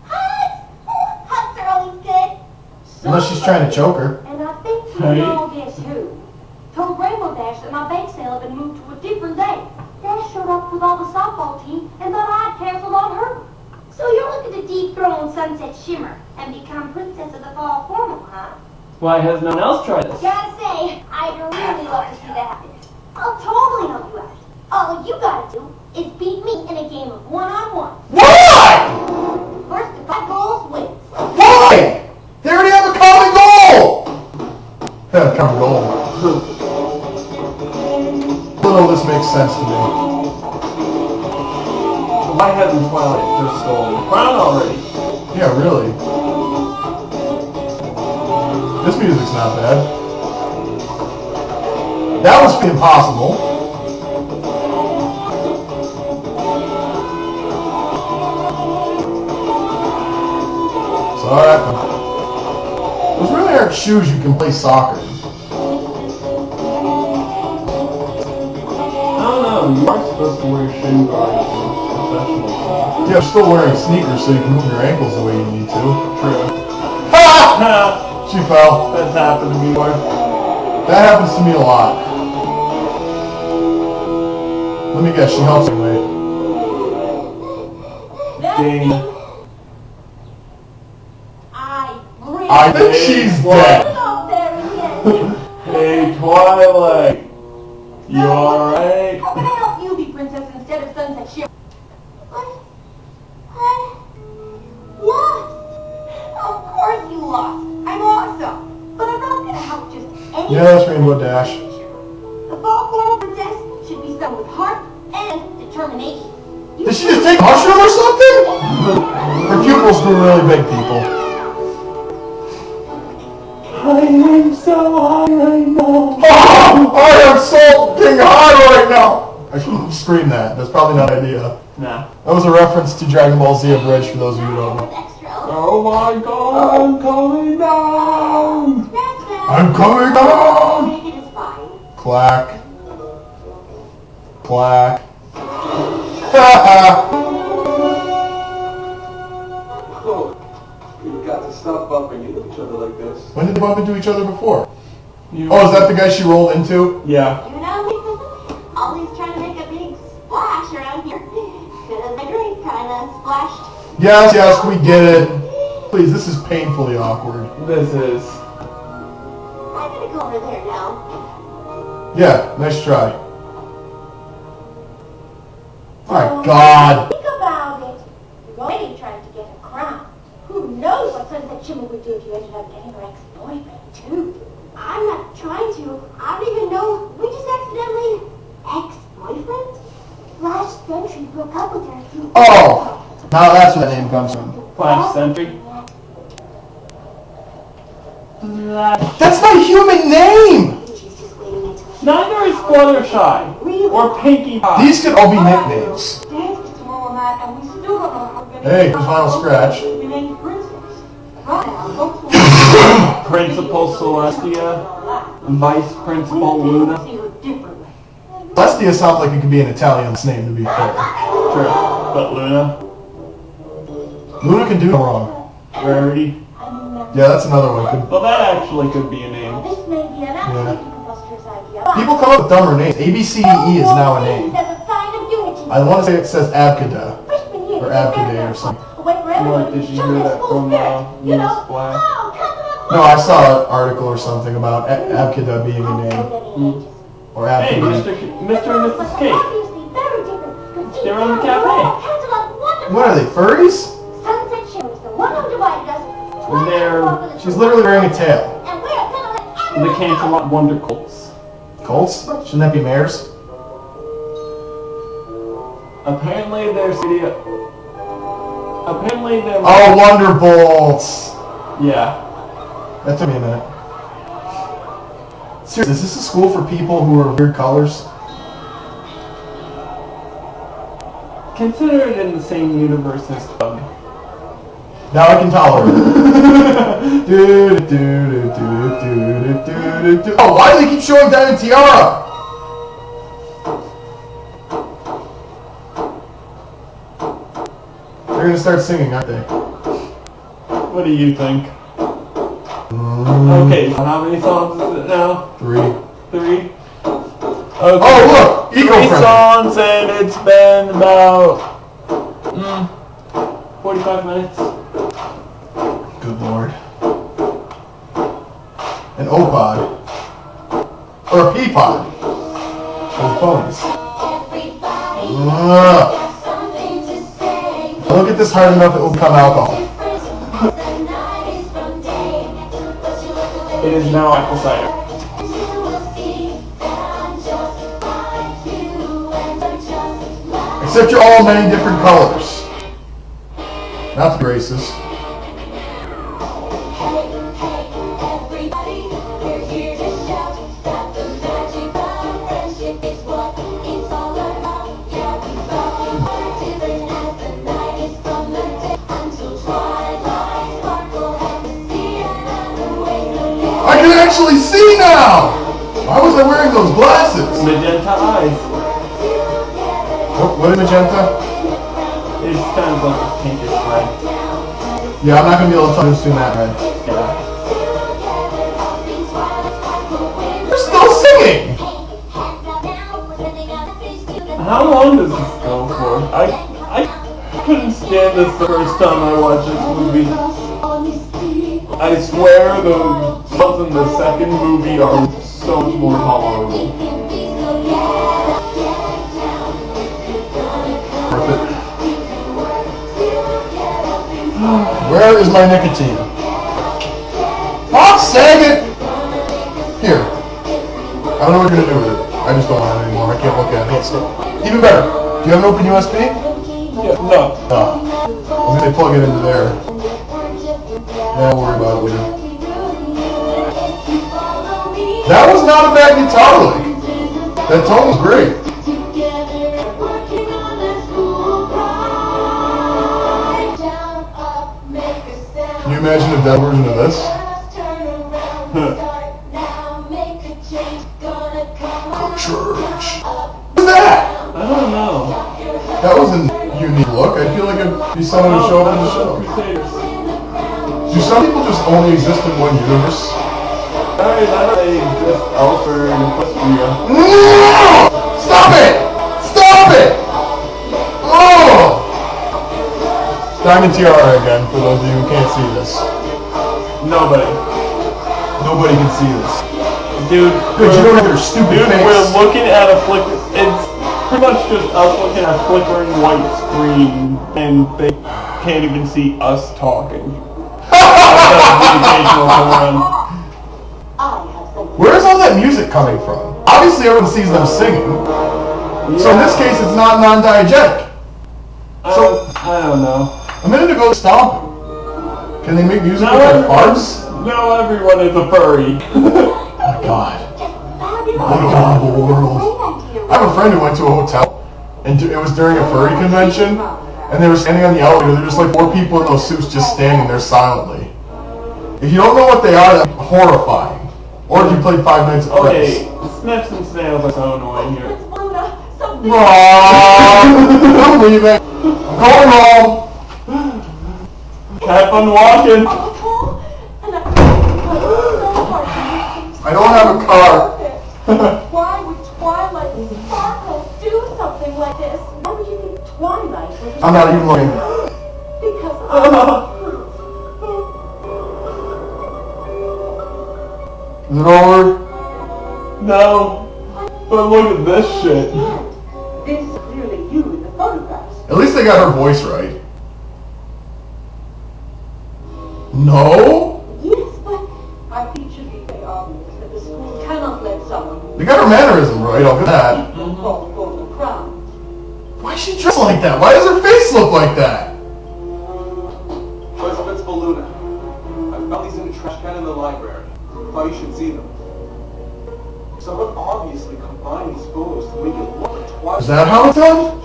Hugs are always good. Unless she's trying to choke her. And I think you Hey. know guess who. Told Rainbow Dash that my bake sale had been moved to a different day. Dash showed up with all the softball team and thought I'd canceled on her. So you're looking to to dethrone Sunset Shimmer and become Princess of the Fall Formal, huh? Why has no one else tried this? Gotta say, I'd really love to see that happen. I'll totally help you out. All you gotta do is beat me in a game of one-on-one. Why? First to 5 goals wins. Why? They already have a common goal! They have a common goal. None of this makes sense to me. Why hasn't Twilight just stolen the crown already? Yeah, really. This music's not bad. That was impossible. Alright. Those really aren't shoes you can play soccer in. I don't know, you are supposed to wear shoes on professional team. Yeah, I'm still wearing sneakers so you can move your ankles the way you need to. True. Ha! She fell. That's happened to me before. That happens to me a lot. Let me guess, she helps anyway. Ding. I think she's dead. Hey, Twilight. You alright? How can I help you be princess instead of Sunset Shimmer? Lost? Of course you lost. I'm awesome. But I'm not gonna help just any. Yeah, that's Rainbow Dash. The fall formal princess should be someone with heart and determination. Did she just take a mushroom or something? Her pupils grew really big, people. I am so high right now. Oh, I am so dang high right now. I shouldn't scream that. That's probably not an idea. Nah. That was a reference to Dragon Ball Z Abridged for those of you who don't know. Oh my god, I'm coming down! I'm coming down! It is fine. Clack. Clack. You've got to stop bumping into each other like this. When did they bump into each other before? You Oh, is that the guy she rolled into? Yeah. You know, always trying to make a big splash around here. Because my drink kind of splashed. Yes, yes, we get it. Please, this is painfully awkward. This is. I'm gonna go over there now. Yeah, nice try. My So, God. Think about it. You're already trying to get a crown. Who knows what Sunset Shimmer would do if you ended up getting her ex-boyfriend, too. I'm not trying to. I don't even know. We just accidentally... Ex-boyfriend? Last century broke up with her a few Oh! years ago. Now that's where that name comes from. Flash Sentry. That's my human name! She's just waiting until she... Neither is Fluttershy or Pinkie Pie. These could all be nicknames. Danced tomorrow night and we still don't know how we're gonna Hey, there's Final Scratch. be named princess. Right now, hopefully Principal Celestia, Vice Principal Luna. see her differently. Celestia sounds like it could be an Italian name, to be fair. True. But Luna, Luna can do no wrong. Rarity. Yeah, that's another one. Well, that actually could be a name. This may be an absolutely preposterous idea. People come up with dumber names. ABCDE is now a name. As a sign of unity. I want to say it says Abcada. Freshman year, Or Abcade or something. Wait for everyone What, did you to show hear their that school from spirit. You Miss know, Black? oh, come on. No, I saw an article or something about Abcada being a name. Or Hey, Abcade. Mr. and Mrs. Cake. They're on the cafe. What are they, furries? Sunset Shimmer is the one who divided us. She's literally wearing a tail. And we're gonna let The everyone Canterlot Wonder Colts. Colts? Shouldn't that be mares? Apparently there's video. Apparently there. Oh, Wonderbolts! Yeah. That took me a minute. Seriously, is this a school for people who are weird colors? Consider it in the same universe as Bug. Now I can tolerate it. Oh, why do they keep showing Diamond Tiara? They're gonna start singing, aren't they? What do you think? Okay, so how many songs is it now? 3. 3? Okay. Oh, look! 3 Eco-friendly. songs and it's been about 45 minutes. Good lord. An O-pod. Or a P-pod. Those ponies. Don't get this hard enough, it will become alcohol. It is now apple cider. Except you're all many different colors. Not the racist. I can actually see now! Why was I wearing those glasses? Magenta eyes. What is magenta? It's kind of like a pinkish red. Yeah, I'm not going to be able to understand that red. Yeah. They're still singing! How long does this go for? I couldn't stand this the first time I watched this movie. I swear the songs in the second movie are so much more tolerable. Worth it. Where is my nicotine? Oh, sag it! Here. I don't know what you're going to do with it. I just don't want it anymore. I can't look at it. Even better. Do you have an open USB? Yeah, no. No. I was going to say plug it into there. Yeah, don't worry about it later. That was not a bad guitar lick. That tone was great. Can you imagine a dead version of this? Church. What's that? I don't know. That was a unique look. I feel like it'd be someone who showed up in the show. Crusaders. Do some people just only exist in one universe? Alright, I exist elsewhere in Equestria. No! Stop it! Stop it! Oh! Diamond Tiara again, for those of you who can't see this. Nobody. Nobody can see this. Dude, Good, you don't have your stupid face. we're looking at a flicker. It's pretty much just us looking at a flickering white screen, and they can't even see us talking. Where is all that music coming from? Obviously everyone sees them singing. So in this case it's not non-diegetic. So I don't know. a minute ago stomping. Can they make music with their farts? No, everyone is a furry. Oh my god. What a horrible world. I have a friend who went to a hotel, and it was during a furry convention, and they were standing on the elevator. They're just like 4 people in those suits just standing there silently. If you don't know what they are, that's horrifying. Or if you played 5 Nights at Freddy's. Okay, sniffs and snails are so annoying here. I'm leaving. I'm going home. Have fun walking. I don't have a car. Why would Twilight Sparkle do something like this? Why would you think Twilight would... I'm not even looking. Because Is it over? No. But look at this shit. this is clearly you in the photographs. At least they got her voice right. No? Yes, but I think it should be very obvious that the school cannot let someone who They got her mannerism right, I'll get that. fall before the crowd. Why is she dressed like that? Why does her face look like that? Where's Fitzballoon? I found these in the trash can in the library. Thought you should see them. Someone obviously combined these photos to make it look like Twilight. Is that how it's done?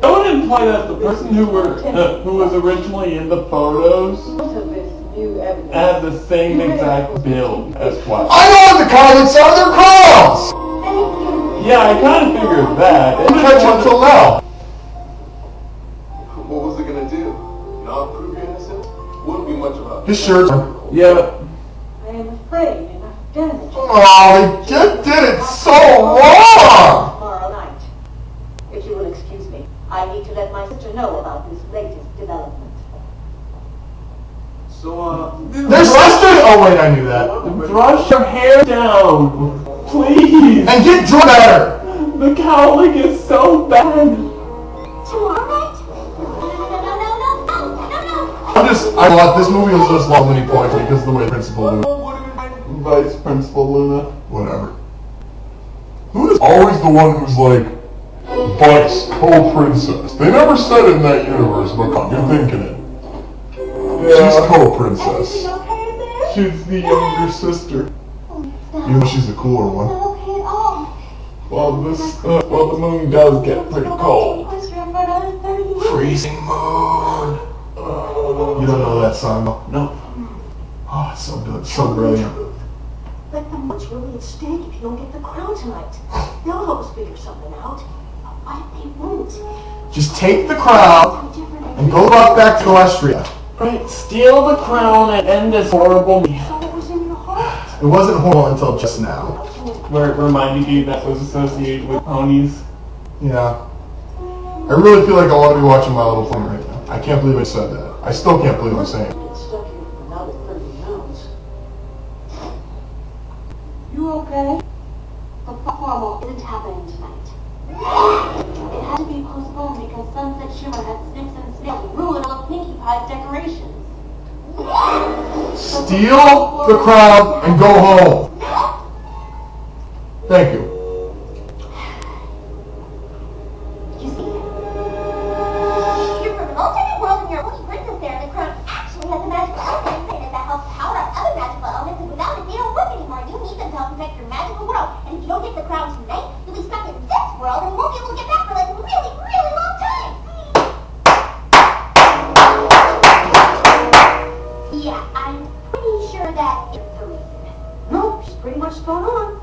That would imply that the person who was originally in the photos Most of this new evidence. had the same exact build as Twilight. I know what the comments are, they're clowns! Yeah, I kind of figured that. I didn't catch it until now. What was it gonna do? Not prove your innocence? Wouldn't be much about it. His shirt's... Yeah. I am afraid enough damage Oh, they did it so wrong! tomorrow night. If you will excuse me, I need to let my sister know about this latest development. So, They're sisters! Oh wait, I knew that. Brush your hair down, please. And get drunk better! The cowlick is so bad. Tomorrow night? No. I thought this movie was just low many points because of the way the principal Luna. Vice Principal Luna. Whatever. Luna's always the one who's like, Vice, co-princess. They never said it in that universe, but you're thinking it. She's co-princess. She's the younger sister. Even though she's the cooler one. Okay at all. Well, the moon does get pretty cold. Freezing moon. You don't know that song, though? No. Oh, it's so good. So brilliant. But what's really at stake if you don't get the crown tonight? They'll help us figure something out. But what if they won't? Just take the crown and go back to Equestria. Right, steal the crown and end this horrible meal. So what was in your heart? It wasn't horrible until just now. Where it reminded you that was associated with ponies. Yeah. I really feel like I want to be watching My Little Pony right now. I can't believe I said that. I still can't believe I'm saying it. Get stuck here for another 30 pounds. You okay? The formal isn't happening tonight. It had to be postponed because Sunset Shimmer had snips and snails ruin all of Pinkie Pie's decorations. Steal the crown and go home. Thank you. You see, you're from an alternate world and you're only princess there, and the crown actually has a magical element in it that helps power up other magical elements, and without it, they don't work anymore. You need them to help protect your magical world, and if you don't get the crown tonight, you'll be stuck in this world and won't be able to get back for like a really, really long time. Yeah, I'm pretty sure that is the reason. Nope, she's pretty much spot on.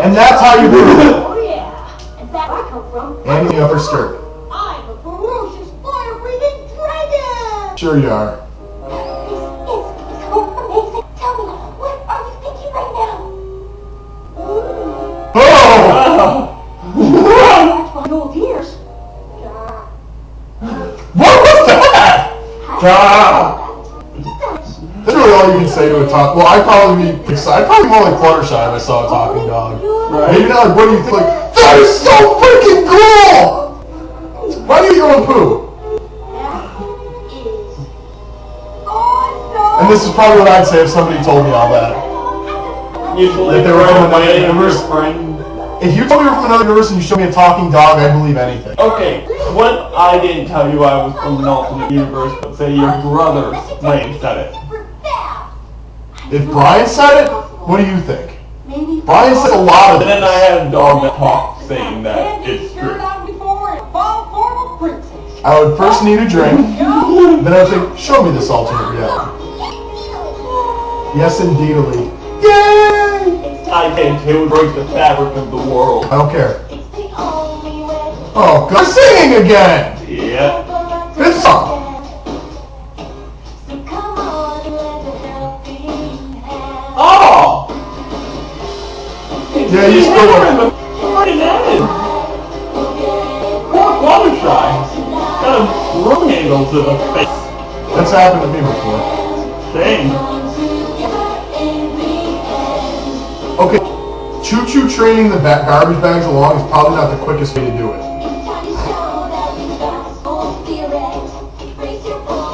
And that's how you do it. Oh yeah. In fact, where I come from, And the upper skirt. I'm a ferocious fire-breathing dragon! Sure you are. This is so amazing. Tell me, what are you thinking right now? Oh! 20 old years. What was that? That's really all you can say to a talk. Well, I'd probably be more like Fluttershy if I saw a talking dog. Right. Maybe not like, what do you think? Like, that is so freaking cool! Why do you eat your own poo? That is awesome! And this is probably what I'd say if somebody told me all that. Usually If they were from another away universe. your friend. If you told me you were from another universe and you showed me a talking dog, I'd believe anything. Okay, what I didn't tell you I was from an alternate universe, but say your brother's Wayne said it. If Brian said it, what do you think? Maybe Brian said a lot of And then I this. had a dog that talked saying that it's true. I would first need a drink, then I would think, show me this alternate reality. Yes, indeedly. Yay! I think it would break the fabric of the world. I don't care. Oh, God, singing again! Yeah. Good song. Oh! Yeah, you still look. Right at it. Poor Fluttershy. Got a broom handle to the face. That's happened to me before. Dang. Okay, choo-choo training the garbage bags along is probably not the quickest way to do it.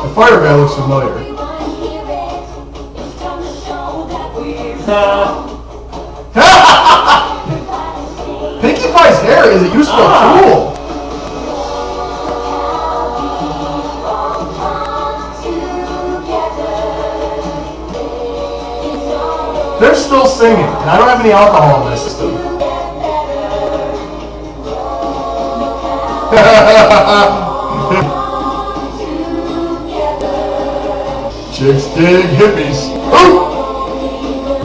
The fire guy looks familiar. Pinkie Pie's hair is a useful tool. They're still singing, and I don't have any alcohol in my system. Chicks dig hippies. Ooh!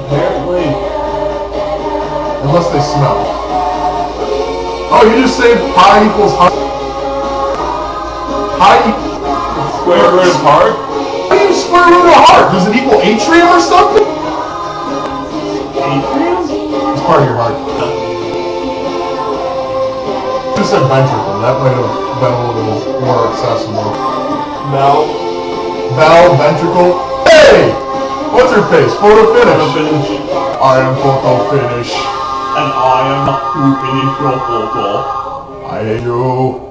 Apparently. Unless they smell. Oh, you just said pi equals heart. Pi Square root of heart? How do you square root of heart? Does it equal atrium or something? Atrium? It's part of your heart. You just said ventricle. That might have been a little more accessible. Valve. Valve, ventricle. Hey! her face? Photo Photo finish. finish. I am photo finish. And I am not to finish your photo. I hate you.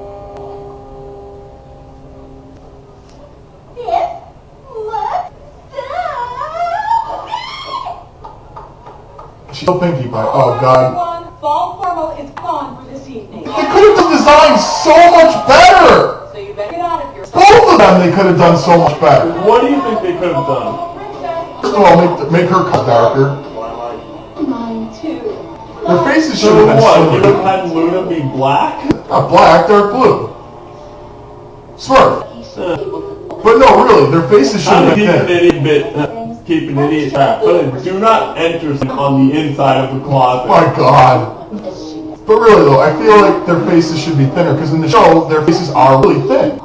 She's so pinky pie. Oh god. Fall formal is gone for this evening. They could have designed so much better. So you better get out of here. Both of them they could have done so much better. What do you think they could have done? First of all, make her cut darker. Mine too. Their faces should So have been what? You similar. would have had Luna be black? Not black, dark blue. Smurf. But no, really, their faces should I'm have keep been an thin. idiot bit. Keep an idiot trap. But do not enter on the inside of the closet. My god. But really though, I feel like their faces should be thinner, because in the show, their faces are really thin.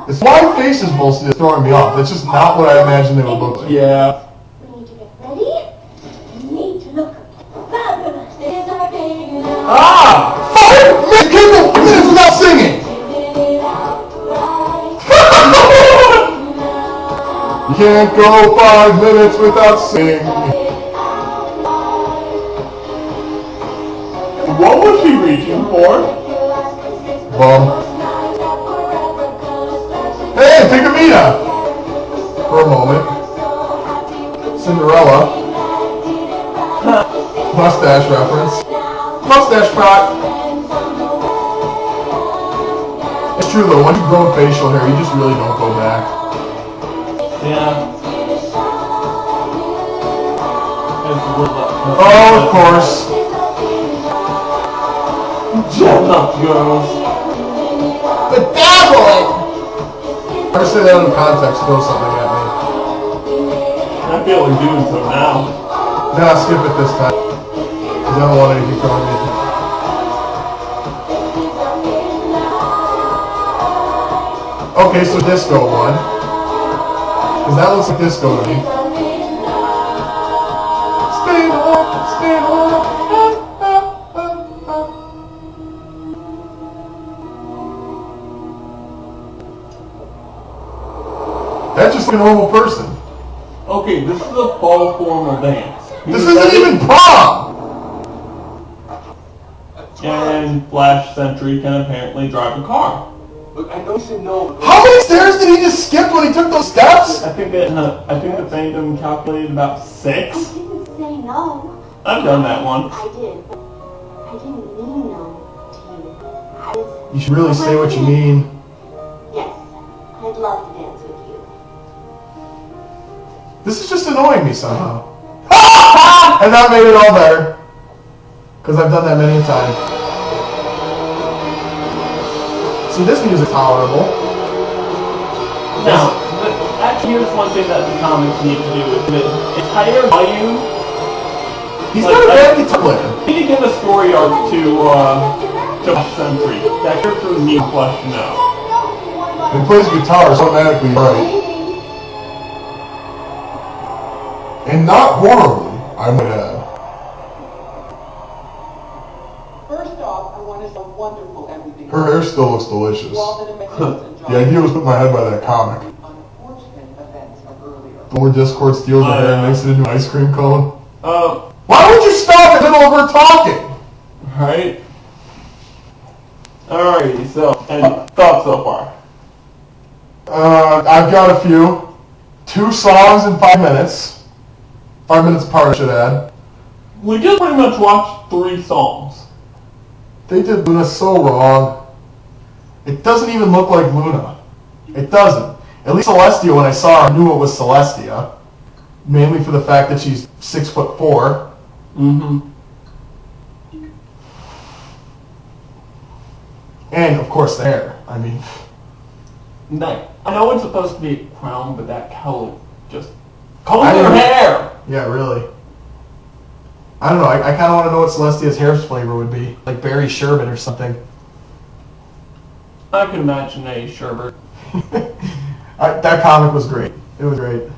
It's wide faces mostly that's throwing me off. That's just not what I imagined they would look like. Yeah. We need to get ready. You need to look fabulous. Ah! 5 minutes without singing! You can't go 5 minutes without singing. What was she reaching for? Bum. Hey, take a Mita! For a moment. Cinderella. Mustache reference. Mustache crotch. It's true though, once you grow facial hair, you just really don't go back. Yeah. Oh, of course. Chestnut girls. Bedazzling! If I say that out of context, throw something at me. I feel like doing so now. Nah, skip it this time. Because I don't want anything thrown at me. Okay, so disco one. Because that looks like disco to me. Spin up, spin up. That's just a normal person. Okay, this is a fall formal dance. This isn't even prom! And Flash Sentry can apparently drive a car. Look, I know you said no. How many stairs did he just skip when he took those steps? I think the Phantom calculated about 6. I didn't say no. I've done that one. I did, but I didn't mean no to you. I was... You should really say what you mean. Yes, I'd love to dance with you. This is just annoying me somehow. And that made it all better. Because I've done that many a time. See, this music's tolerable. Now, actually, here's one thing that the comics need to do with the entire volume. He's not a bad guitar player. You need to give a story arc to Flash Sentry. That character needs fleshing out. He plays guitar, so automatically right. And not horribly, I might add. First off, I want to say how wonderful everything Her hair still looks delicious. Well, did a magnificent job. The idea was put my head by that comic. Unfortunate events of earlier. The more Discord steals her hair and makes it into an ice cream cone. Why would you stop in the middle of her talking? Right? Alrighty, so, any thoughts so far? I've got a few. 2 songs in 5 minutes. 5 minutes apart, I should add. We just pretty much watched 3 songs. They did Luna so wrong. It doesn't even look like Luna. It doesn't. At least Celestia, when I saw her, I knew it was Celestia. Mainly for the fact that she's 6'4". Mm-hmm. And, of course, the hair. I mean... Nice. I know it's supposed to be a crown, but that color just... Color her hair! Yeah, really. I don't know. I kind of want to know what Celestia's hair flavor would be. Like berry sherbet or something. I can imagine a sherbet. That comic was great. It was great.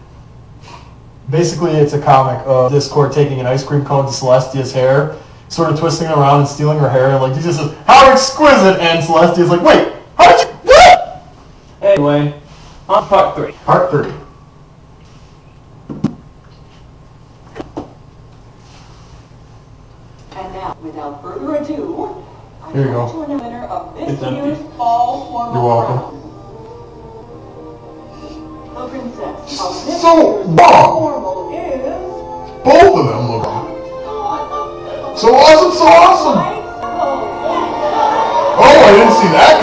Basically, it's a comic of Discord taking an ice cream cone to Celestia's hair, sort of twisting it around and stealing her hair, and like he just says, "How exquisite!" And Celestia's like, "Wait, how did you what?" Anyway, on part 3. Part 3. now, without further ado, I'm Here you go. to announce the winner of this It's empty. year's fall formal You're welcome. round. The princess of this So year's wrong. formal is... Both of them look wrong. So awesome, so awesome! Oh, I didn't see that.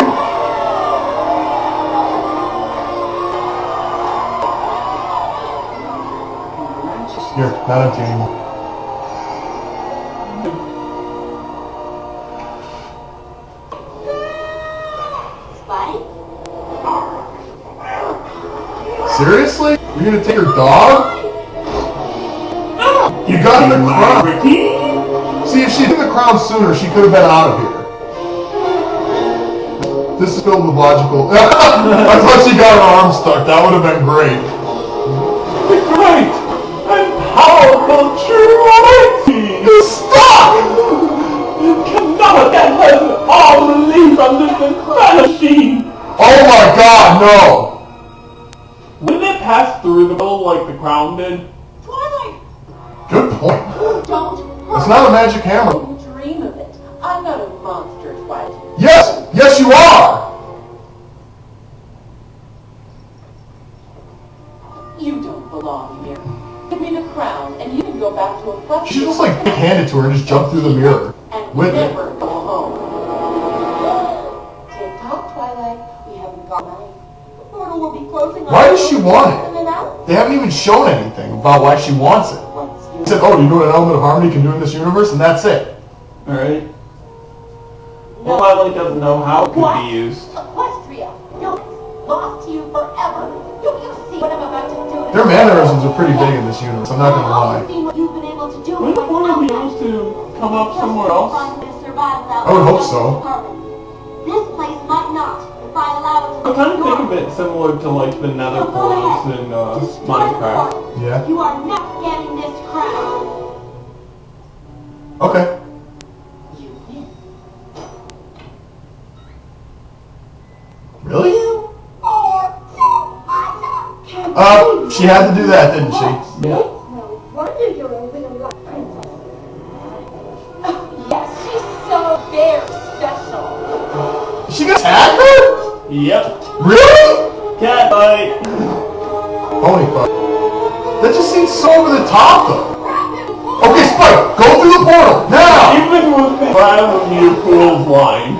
Here, not empty anymore. Seriously? You're gonna take your dog? You got the crown. See, if she did the crown sooner, she could have been out of here. This is filled with logical. I thought she got her arm stuck. That would have been great. Great and powerful trinity! Stop! Cannot get her all relief under the crown machine! Oh my God, no! Wouldn't it pass through the middle like the crown did? Twilight! Good point. Don't It's not a magic hammer. dream of it. I'm not a monster, Twilight. Yes, yes, you are. You don't belong here. Give me the crown, and you can go back to a flesh. She should just like hand it to her and just jump through the mirror and with it. never go home. Tick tock, Twilight. We haven't got money. The portal will be closing. Why does she want it? In an hour. They haven't even shown anything about why she wants it. They said, oh, you know what an element of harmony can do in this universe, and that's it. Alright. Well, Twilight doesn't know how it could be used. Equestria, no, lost to you forever. Don't you see what I'm about to do? Their mannerisms are pretty big in this universe, I'm not gonna lie. What you've been able to do Wouldn't the portal be able to come up somewhere else? I would hope so. This place might not, if I allow it I kind of think of it similar to like the nether portals in Minecraft. Yeah. You are not getting this crown. Okay. Really? You are so awesome. She had to do that, didn't she? Yeah. No wonder you're a real life princess. Yes, she's so very special. Is she gonna tag her? Yep. Really? Cat bite. Holy fuck. That just seems so over the top, though. Okay, Spike, go through the portal, now! Even with the Vladimir Pool's line.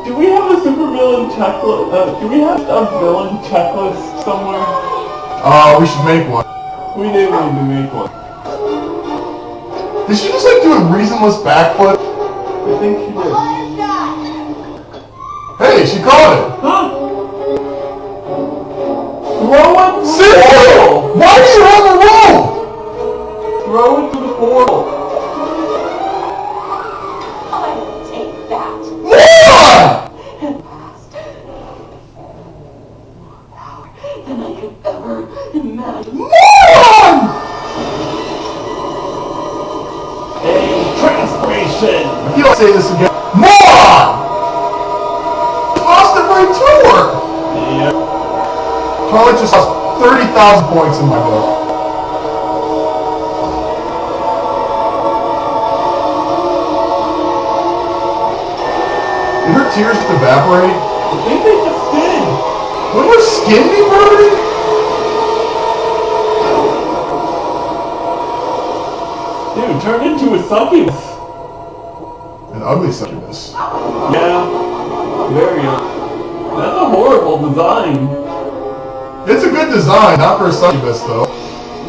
Do we have a supervillain checklist? Do we have a villain checklist somewhere? We should make one. We do need to make one. Did she just like do a reasonless backflip? I think she did. Hey, she caught it! Huh? Throw it to the Seriously? portal! Why are you on the road? Throw it to the portal! I will take that. Moron! And fast. More power than I could ever imagine. Moron! A transformation! If you don't say this again, moron! Lost it right to her! Yep. Twilight just lost 30,000 points in my book. Did her tears just evaporate? I think they just did. Would her skin be burning? Dude, turn into a succubus. An ugly succubus. Yeah. Very That's a horrible design. It's a good design, not for a succubus though.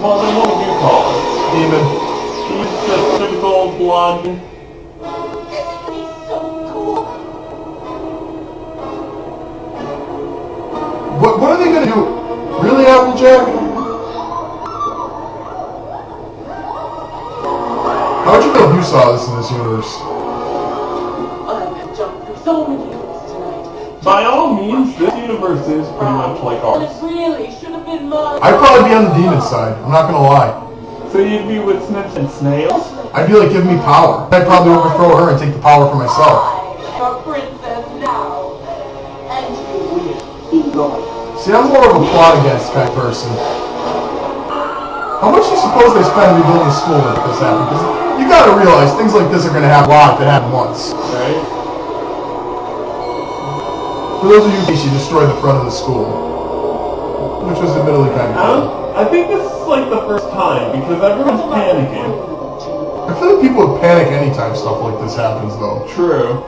Well, then what would you call it? Demon. He's just typical blonde. He's so cool. What are they gonna do? Really, Applejack? How would you feel if you saw this in this universe? I've jumped through so many hoops tonight. By all means, this universe is pretty much like But ours. it really should have been mine. I'd probably be on the demon side, I'm not gonna lie. So you'd be with Snips and Snails? I'd be like, give me power. I'd probably overthrow her and take the power for myself. I'm a princess now. And you will be going. See, I'm more of a plot against kind of person. How much do you suppose they spend rebuilding school to make this happen? Because You gotta realize things like this are gonna happen a lot if it happened once. Right? For those of you who she destroyed the front of the school, which was admittedly kind of cool. I think this is like the first time because everyone's panicking. I feel like people would panic anytime stuff like this happens, though. True.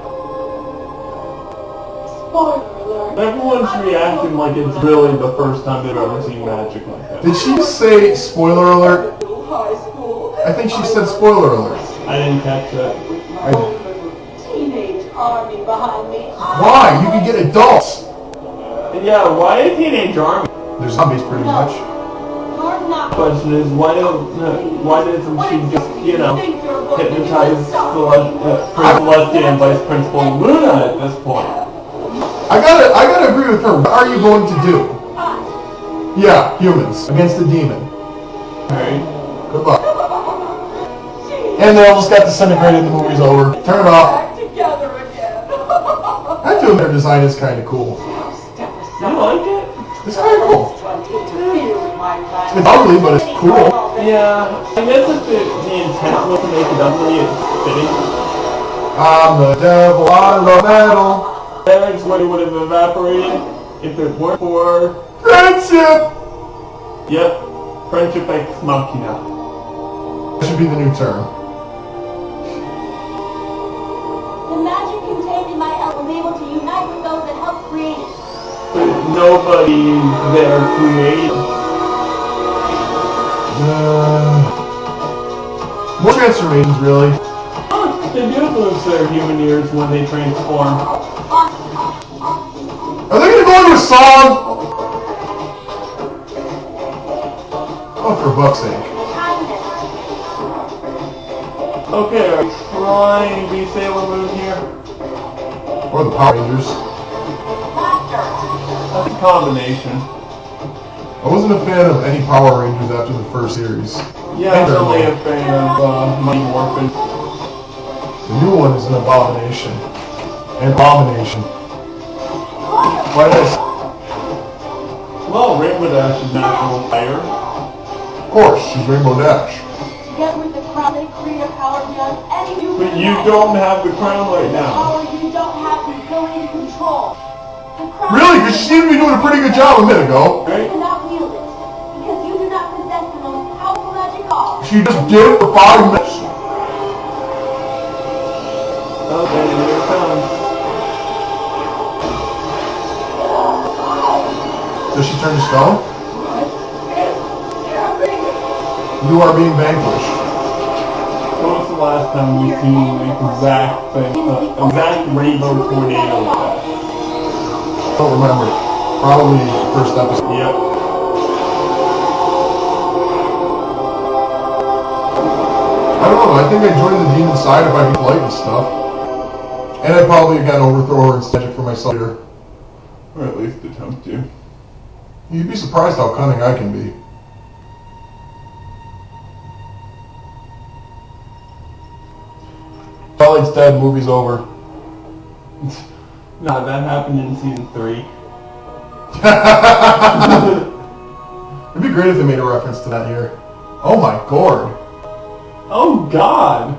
Spoiler alert. Everyone's reacting like it's really the first time they've ever seen magic like that. Did she say spoiler alert? High school. I think she said spoiler alert. I didn't catch that. Teenage army behind me. Why? You can get adults. Yeah, why a teenage army? They're zombies, pretty much. You're not. Question is, why doesn't she just, you know, hypnotize Prince Celestia and Vice Principal Luna at this point? I gotta agree with her. What are you going to do? Yeah, humans against the demon. Alright. Good luck. And they almost got disintegrated. The movie's over. Turn it off. Back together again. I do. Their design is kind of cool. You like it? It's kind of cool. Interfere with my plan. It's ugly, but it's cool. Yeah, I guess if the intent was to make it ugly, it's fitting. I'm the devil, I love metal. Marriage would have evaporated if it weren't for... Friendship! Yep, friendship ex machina. That should be the new term. The magic contained in my elf will be able to unite with those that helped create it. But nobody's there creating. More transformations, really. Oh, they do lose their human ears when they transform. Are they gonna go into a song? Oh, for buck's sake. Okay, are we trying to be Sailor Moon here? Or the Power Rangers. That's a combination. I wasn't a fan of any Power Rangers after the first series. Yeah, I'm only a fan of Mighty Morphin. The new one is an abomination. An abomination. Why this? Well, Rainbow Dash is natural fire. Of course, she's Rainbow Dash. Together with the crown, they create a power beyond any human. But you don't have the crown right now. Power you don't have the ability to control. The crown Really? Because she seemed to be doing a pretty good job a minute ago. you cannot wield it because you do not possess the most powerful magic art. She just did it for 5 minutes. Okay, here it comes. Does she turn to stone? You are being vanquished. When was the last time we've seen the exact thing, exact rainbow tornado like that? I don't remember. Probably the first episode. Yep. I don't know. I think I'd join the demon side if I could light and stuff. And I'd probably again overthrow her and snatch it for myself here. Or at least attempt to. You'd be surprised how cunning I can be. Twilight's dead, movie's over. No, that happened in season 3. It'd be great if they made a reference to that here. Oh my god. Oh god!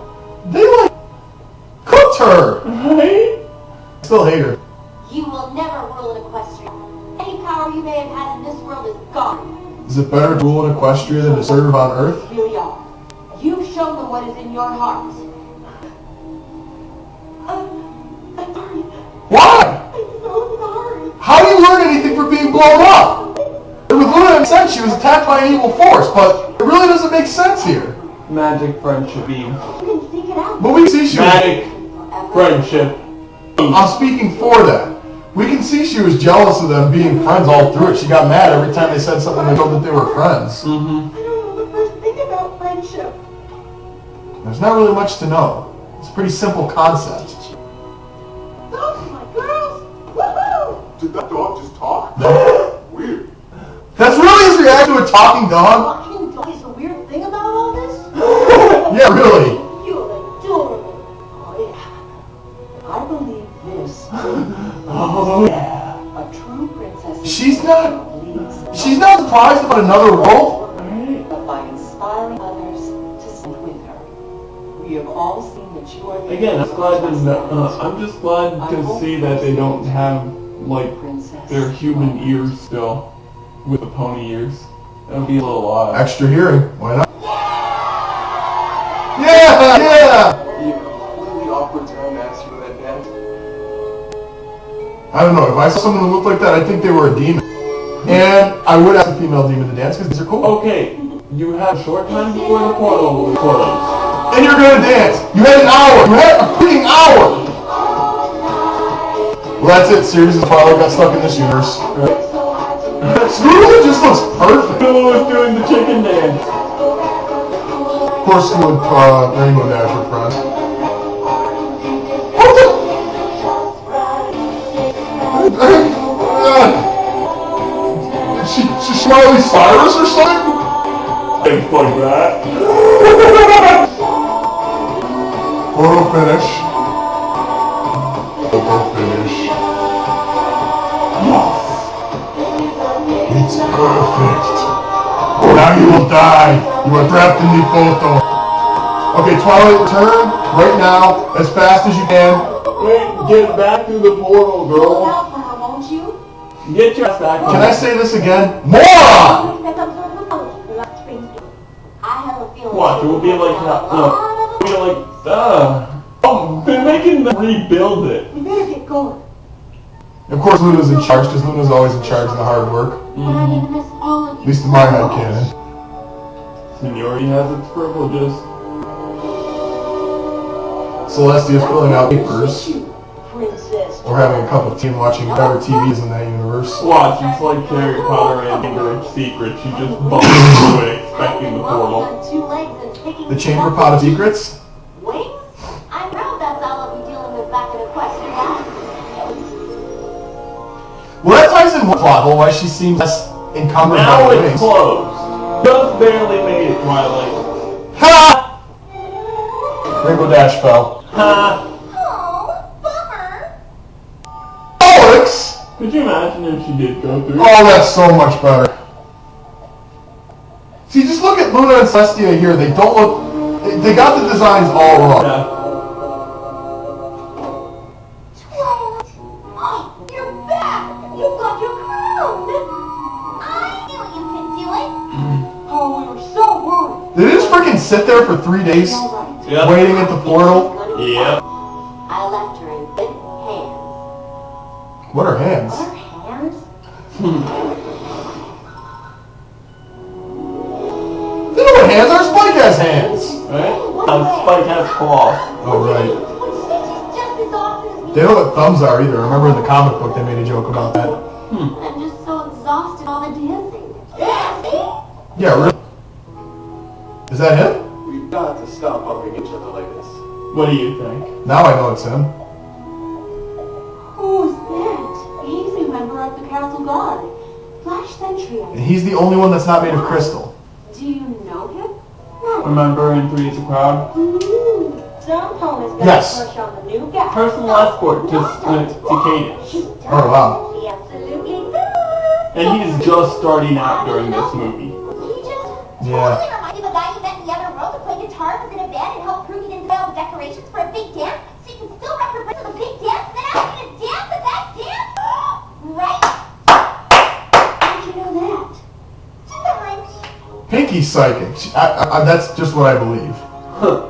They like cooked her! Right? I still hate her. You will never rule an Equestria. Any power you may have had in this world is gone. Is it better to rule in Equestria than to serve on Earth? You really are. You've shown them what is in your heart. I'm sorry. Why? I'm so sorry. How do you learn anything from being blown up? With Luna, it makes sense she was attacked by an evil force, but it really doesn't make sense here. Magic friendship beam. You can seek it out. But we see she was... Magic friendship. I'm speaking for that. We can see she was jealous of them being friends all through it. She got mad every time they said something that showed that they were friends. Mm-hmm. I don't know the first thing about friendship. There's not really much to know. It's a pretty simple concept. Oh, my girls! Woohoo! Did that dog just talk? Weird. That's really his reaction to a talking dog? Talking dog is the weird thing about all this? Yeah, really. You're adorable. Oh, yeah. I believe this. Oh yeah. A true princess. She's not surprised about another world? But by inspiring others to sing with her. all seen that you are the Again, I'm just glad to see that they don't have, like, their human ears still, with the pony ears. That would be a little odd. Extra hearing. Why not? Yeah! Yeah! You completely awkward time to ask for that dance. I don't know. If I saw someone that looked like that, I'd think they were a demon. And I would ask a female demon to dance because these are cool. Okay, you have a short time before the portal will close. And you're gonna dance. You had an hour. You had a freaking hour. Well, that's it. Series of Twilight got stuck in this universe. Scrooge just looks perfect. Who was doing the chicken dance? Of course, you would Rainbow Dasher front. What the? Is she Smiley Cyrus or something? Things like that. Photo finish. Photo finish. It's perfect. Now you will die. You are trapped in the photo. Okay, Twilight, return right now as fast as you can. Wait, get back to the portal, Look girl. out for her, won't you? Get your ass back. Can I say this again? Moron! I have a feeling. Watch, it will be like that. Look, it'll be like, oh, they're making them rebuild it. We better get going. Of course, Luna's in charge because Luna's always in charge of the hard work. At least in my head canon. Seniority has its privileges. Celestia's filling out papers. Princess. Or having a cup of tea and watching better TVs in that universe. Watch, it's like Harry Potter and Chamber of Secrets. You just bump into it expecting the portal. On 2 legs and picking The Chamber Pot of Secrets? wings? I'm proud that's all I'll be dealing with back in Equestria. Well, that ties in one plot hole why she seems less encumbered Now by the it's wings. closed. Just barely made it, Twilight. Ha! Rainbow Dash fell. Ha! Oh, bummer. Alex! Could you imagine if she did go through? Oh, that's so much better. See, just look at Luna and Celestia here. They don't look... They got the designs all wrong. Yeah. Twilight. Oh, you're back. You got your crown. I knew you could do it. Oh, we were so worried. Did it just freaking sit there for 3 days? All right. Yeah. Waiting at the portal? Yep. I left her in good hands. What are hands? What are hands? They know what hands are. Spike has hands. Right? Spike has claws. Oh, right. She's just as awesome as me. They don't know what thumbs are either. Remember in the comic book they made a joke about that. I'm just so exhausted all the dancing. Yeah, Yeah, really? Is that him? We've got to stop bumping each other like this. What do you think? Now I know it's him. who's that? He's a member of the Castle Guard. Flash Sentry. And he's the only one that's not made of crystal. Do you know him? Remember in Three's a Crowd? Ooh, John Paul has got Yes. a crush on the new guy. Personal escort to Cadence. He Oh, wow. He absolutely does. And he's just starting out during this movie. He just Yeah. totally reminds me of a guy you met in the other world to play guitar, was in a band, and helped Prudy to all the decorations for a big dance, so you can still represent the big dance, and then I'm gonna dance at that dance? Right? How did you know that? Just a hunch. Pinky's psychic. That's just what I believe. Huh.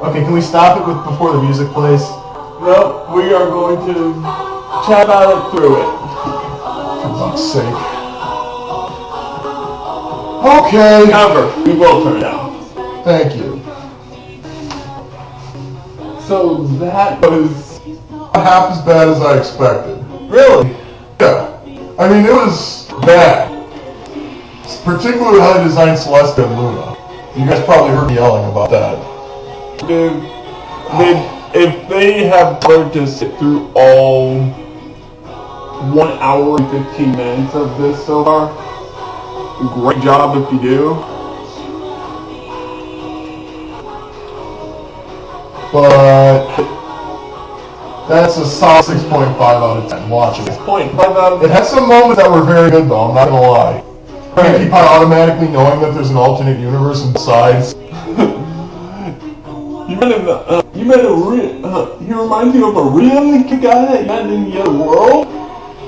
Okay, can we stop it before the music plays? No, we are going to chat about it through it. For fuck's sake. Okay. However, we will turn it down. Thank you. So that was... Not half as bad as I expected. Really? Yeah. I mean, it was bad. Particularly how they designed Celestia and Luna. You guys probably heard me yelling about that. Dude, if they have learned to sit through all 1 hour and 15 minutes of this so far, great job if you do. but that's a solid 6.5 out of 10. Watch it. 6.5 out of It has some moments that were very good, though. I'm not gonna lie. You keep on automatically knowing that there's an alternate universe and besides. He reminds you of a really good guy that you met in the other world?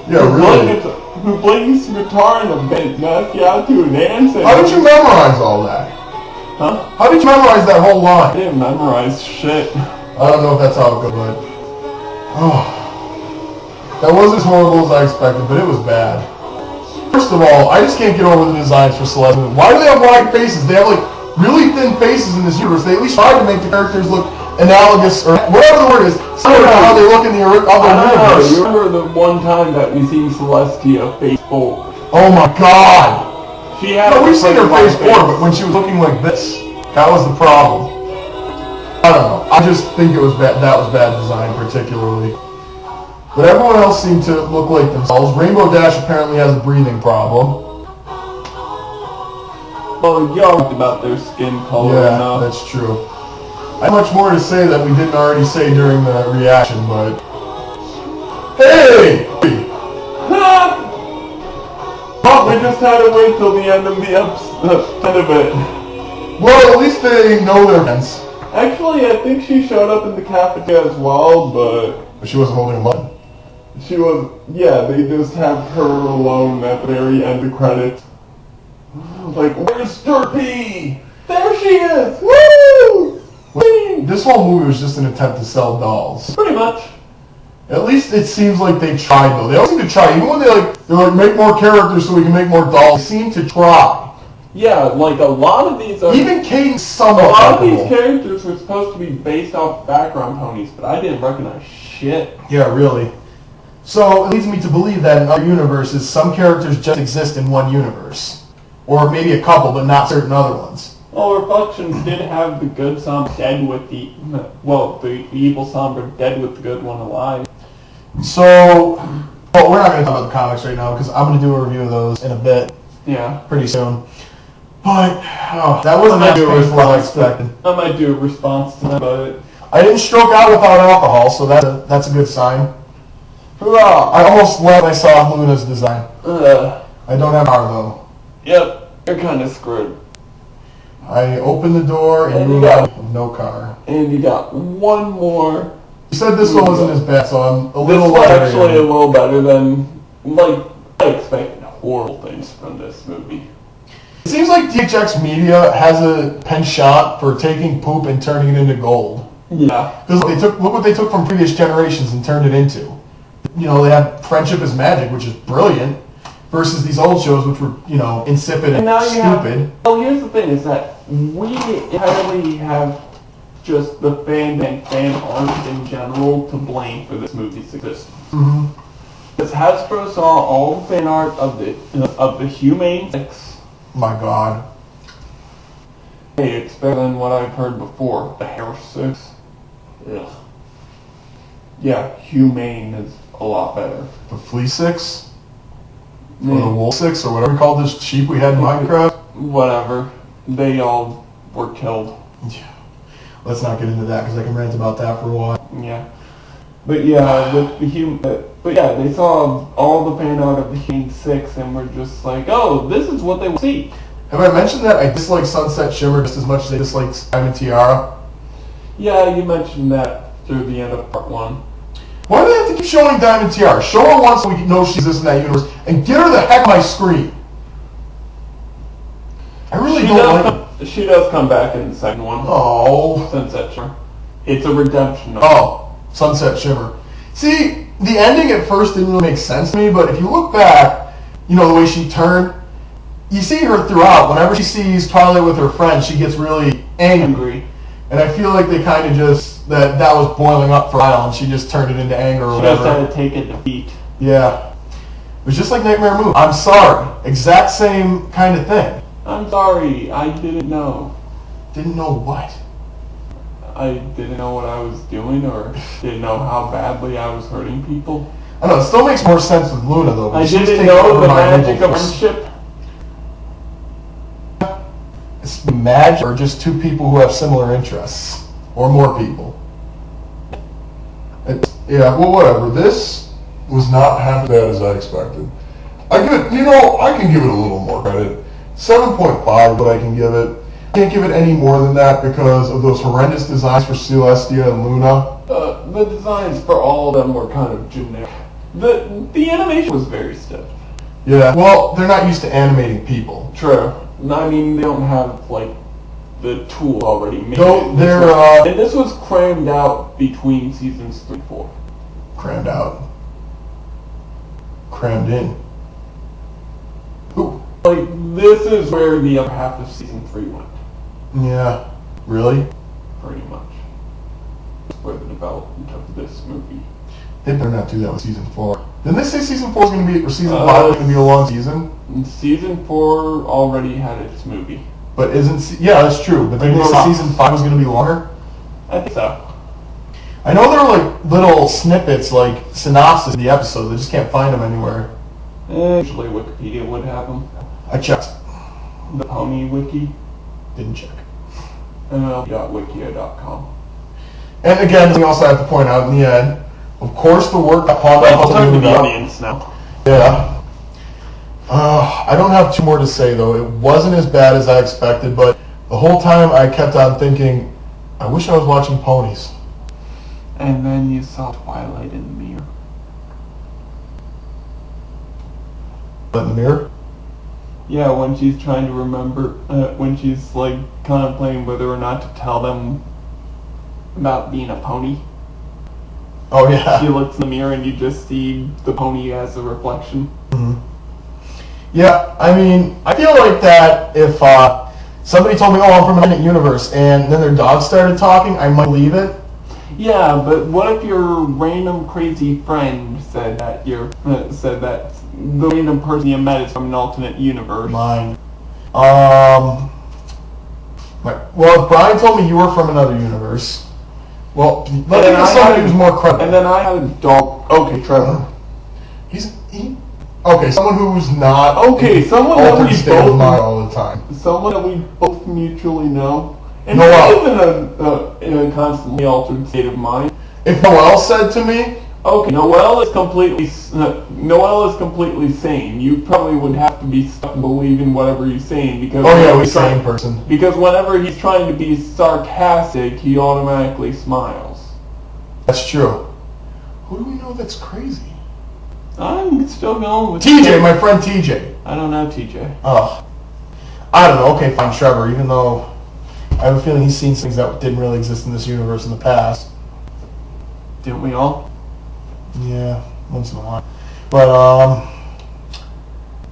Yeah, really. Who plays guitar in a band and asks you out to a dance. How did you memorize all that? Huh? How did you memorize that whole I line? didn't memorize shit. I don't know if that's how it goes, but... Oh. That wasn't as horrible as I expected, but it was bad. First of all, I just can't get over the designs for Celeste. Why do they have wide faces? They have, like, really thin faces in this universe. They at least tried to make the characters look analogous, or whatever the word is, similar to how they look in the other universe. You remember the one time that we seen Celestia face forward? Oh my god! She had No, we've seen her face forward, but when she was looking like this, that was the problem. I don't know. I just think it was bad. That was bad design, particularly. But everyone else seemed to look like themselves. Rainbow Dash apparently has a breathing problem. Well, y'all talked about their skin color Yeah, enough. that's true. I have much more to say that we didn't already say during the reaction, but... Hey! But we just had to wait till the end of the end of it. Well, at least they know their friends. Actually, I think she showed up in the cafeteria as well, but she wasn't holding a button. She was, yeah, they just have her alone at the very end of credits. Like, where's Derpy? There she is! Woo! This whole movie was just an attempt to sell dolls. Pretty much. At least it seems like they tried, though. They always seem to try. Even when they're like, make more characters so we can make more dolls, they seem to try. Yeah, like a lot of these are... Even Caden's somewhat A lot of likable. these characters were supposed to be based off background ponies, but I didn't recognize shit. Yeah, really. So, it leads me to believe that in other universes, some characters just exist in one universe. Or maybe a couple, but not certain other ones. Well, Reflections did have the good Sombra dead with the... Well, the evil Sombra dead with the good one alive. So, well, we're not going to talk about the comics right now, because I'm going to do a review of those in a bit. Yeah. Pretty soon. But, oh, that wasn't as painful as I expected. I might do a response to that, but... I didn't stroke out without alcohol, so that's a good sign. I almost left when I saw Luna's design. I don't have R, though. Yep, you're kind of screwed. I opened the door and you got no car. And you got one more. You said this one wasn't as bad, so I'm a little This was lighter. actually a little better than... Like, I expected horrible things from this movie. It seems like DHX Media has a penchant for taking poop and turning it into gold. Yeah. Because look what they took from previous generations and turned it into. You know, they had Friendship is Magic, which is brilliant, versus these old shows, which were, you know, insipid and stupid. Well, here's the thing, is that we entirely have just the fan and fan art in general to blame for this movie's existence. Mm-hmm. Because Hasbro saw all the fan art of the Humane 6. My God. Hey, it's better than what I've heard before. The Hair 6. Ugh. Yeah, Humane is a lot better. The Flea 6? Or the Wool 6, or whatever we called this sheep we had in Minecraft? Whatever. They all were killed. Yeah. Let's not get into that, because I can rant about that for a while. Yeah. But yeah, with the but yeah, they saw all the fan art of the Humane 6 and were just like, oh, this is what they will see. Have I mentioned that I dislike Sunset Shimmer just as much as I dislike Diamond Tiara? Yeah, you mentioned that through the end of part 1. Why do they have to keep showing Diamond Tiara? Show her once so we know she exists in that universe, and get her the heck on my screen. I really don't like it. She does come back in the second one. Oh. Sunset Shimmer. It's a redemption. Oh, Sunset Shimmer. See, the ending at first didn't really make sense to me, but if you look back, you know, the way she turned, you see her throughout. Whenever she sees Twilight with her friends, she gets really angry. And I feel like they kind of just, that was boiling up for a while, and she just turned it into anger or whatever. She just had to take a defeat. Yeah. It was just like Nightmare Moon. I'm sorry. Exact same kind of thing. I'm sorry, I didn't know. Didn't know what? I didn't know what I was doing, or didn't know how badly I was hurting people. I know, it still makes more sense with Luna, though. I She's didn't taking know over the my magic of impulse. friendship. It's magic, or just two people who have similar interests. Or more people. Yeah, well, whatever. This was not half as bad as I expected. I give it, I can give it a little more credit. 7.5, but I can give it. Can't give it any more than that because of those horrendous designs for Celestia and Luna. The designs for all of them were kind of generic. The animation was very stiff. Yeah, well, they're not used to animating people. True. I mean, they don't have, like, the tool already made. No, And this was crammed out between seasons 3 and 4. Crammed out. Crammed in. Ooh. Like, this is where the other half of season 3 went. Yeah. Really? Pretty much. Where the development of this movie. They better not do that with season 4. Didn't they say season 4 is going to be, or season 5 is going to be a long season? Season 4 already had its movie. But yeah, that's true. But then they said season 5 was going to be longer? I think so. I know there are like little snippets, like synopsis of the episodes. I just can't find them anywhere. Usually Wikipedia would have them. I checked. The Pony Wiki. Didn't check. MLP.wikia.com. And again, something else I have to point out in the end. Of course, the work that Honda I'll turn to the audience now. Yeah. I don't have too more to say though. It wasn't as bad as I expected, but the whole time I kept on thinking, I wish I was watching ponies. And then you saw Twilight in the mirror. In the mirror? Yeah, when she's trying to remember, when she's like contemplating whether or not to tell them about being a pony. Oh yeah. She looks in the mirror and you just see the pony as a reflection. Mm-hmm. Yeah, I mean, I feel like that if somebody told me, oh, I'm from an alternate universe, and then their dog started talking, I might believe it. Yeah, but what if your random crazy friend said that the random person you met is from an alternate universe? Mine. Well, if Brian told me you were from another universe, well, let me somebody who's more credible. And then I had a dog. Okay, Trevor. Okay, someone who's not. Okay, someone that we both all the time. Someone that we both mutually know. And Noel. in a constantly altered state of mind. If Noel said to me, okay, Noel is completely sane. You probably would have to be stuck believing whatever he's saying because. Oh yeah, he's a sane person. Because whenever he's trying to be sarcastic, he automatically smiles. That's true. Who do we know that's crazy? I'm still going with TJ, my friend TJ. I don't know TJ. Oh, I don't know. Okay, fine, Trevor. Even though I have a feeling he's seen things that didn't really exist in this universe in the past. Didn't we all? Yeah, once in a while. But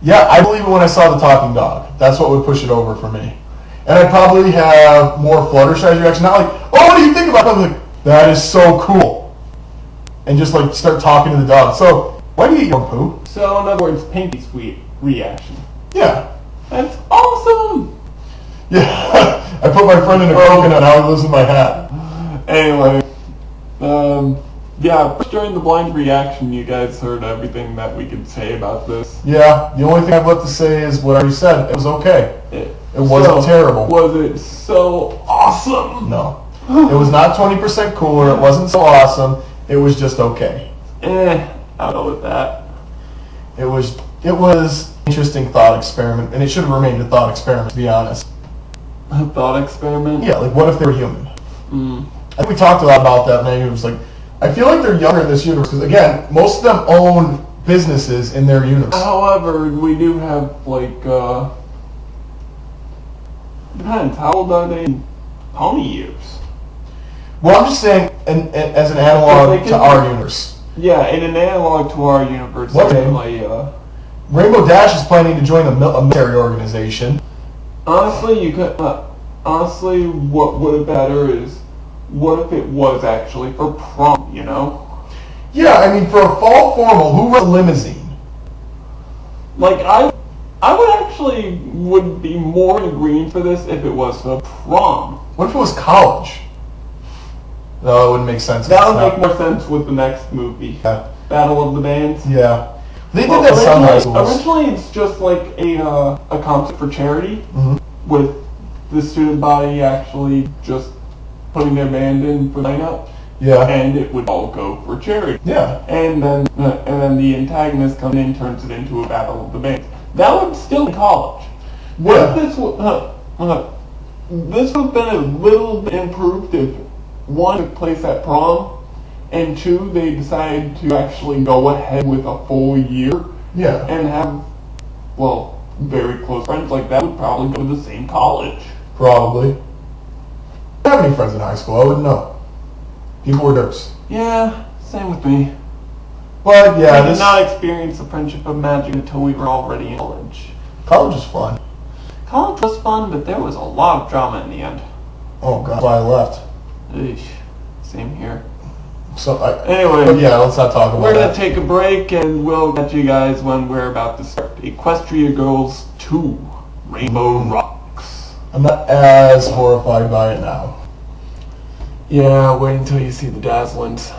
yeah, I believe it when I saw the talking dog. That's what would push it over for me. And I'd probably have more Fluttershy's reaction. Not like, oh, what do you think about it? I'm like, that is so cool. And just like start talking to the dog. So. Why do you eat your poo? So, in other words, Pinky's reaction. Yeah. That's awesome! Yeah. I put my friend in a coconut, now he lives in my hat. Anyway. Yeah, during the blind reaction, you guys heard everything that we could say about this. Yeah, the only thing I've left to say is what I already said. It was okay. It wasn't terrible. Was it so awesome? No. It was not 20% cooler. It wasn't so awesome. It was just okay. I'll go with that. It was an interesting thought experiment, and it should have remained a thought experiment, to be honest. A thought experiment? Yeah, like what if they were human? I think we talked a lot about that, and it was like, I feel like they're younger in this universe, because again, most of them own businesses in their universe. However, we do have, like, depends, how old are they in pony years? Well, I'm just saying, as an analog to our universe. Yeah, in an analog to our universe. Rainbow Dash is planning to join a military organization. Honestly, honestly, what would have been better is, what if it was actually for prom, you know? Yeah, I mean, for a fall formal, who runs a limousine? Like, I would be more in green for this if it was for prom. What if it was college? No, it wouldn't make sense. That would make more sense with the next movie. Yeah. Battle of the Bands. Yeah. They did that some high schools. Originally, it's just like a concert for charity, with the student body actually just putting their band in for lineup. Yeah. and it would all go for charity. Yeah. And then the antagonist comes in and turns it into a battle of the bands. That would still be college. What Yeah. if this would have been a little bit improved if one took place at prom, and two, they decided to actually go ahead with a full year Yeah. and have, well, very close friends like that would probably go to the same college. Probably. I didn't have any friends in high school. I wouldn't know. People were dicks. Yeah, same with me. But I yeah, did this not experience the friendship of magic until we were already in college. college is fun. College was fun, but there was a lot of drama in the end. Oh god, that's why I left. Eesh. Same here. So Anyway, but yeah, let's not talk about we're that. gonna take a break, and we'll catch you guys when we're about to start Equestria Girls 2, Rainbow Rocks. I'm not as horrified by it now. Yeah, wait until you see the Dazzlings.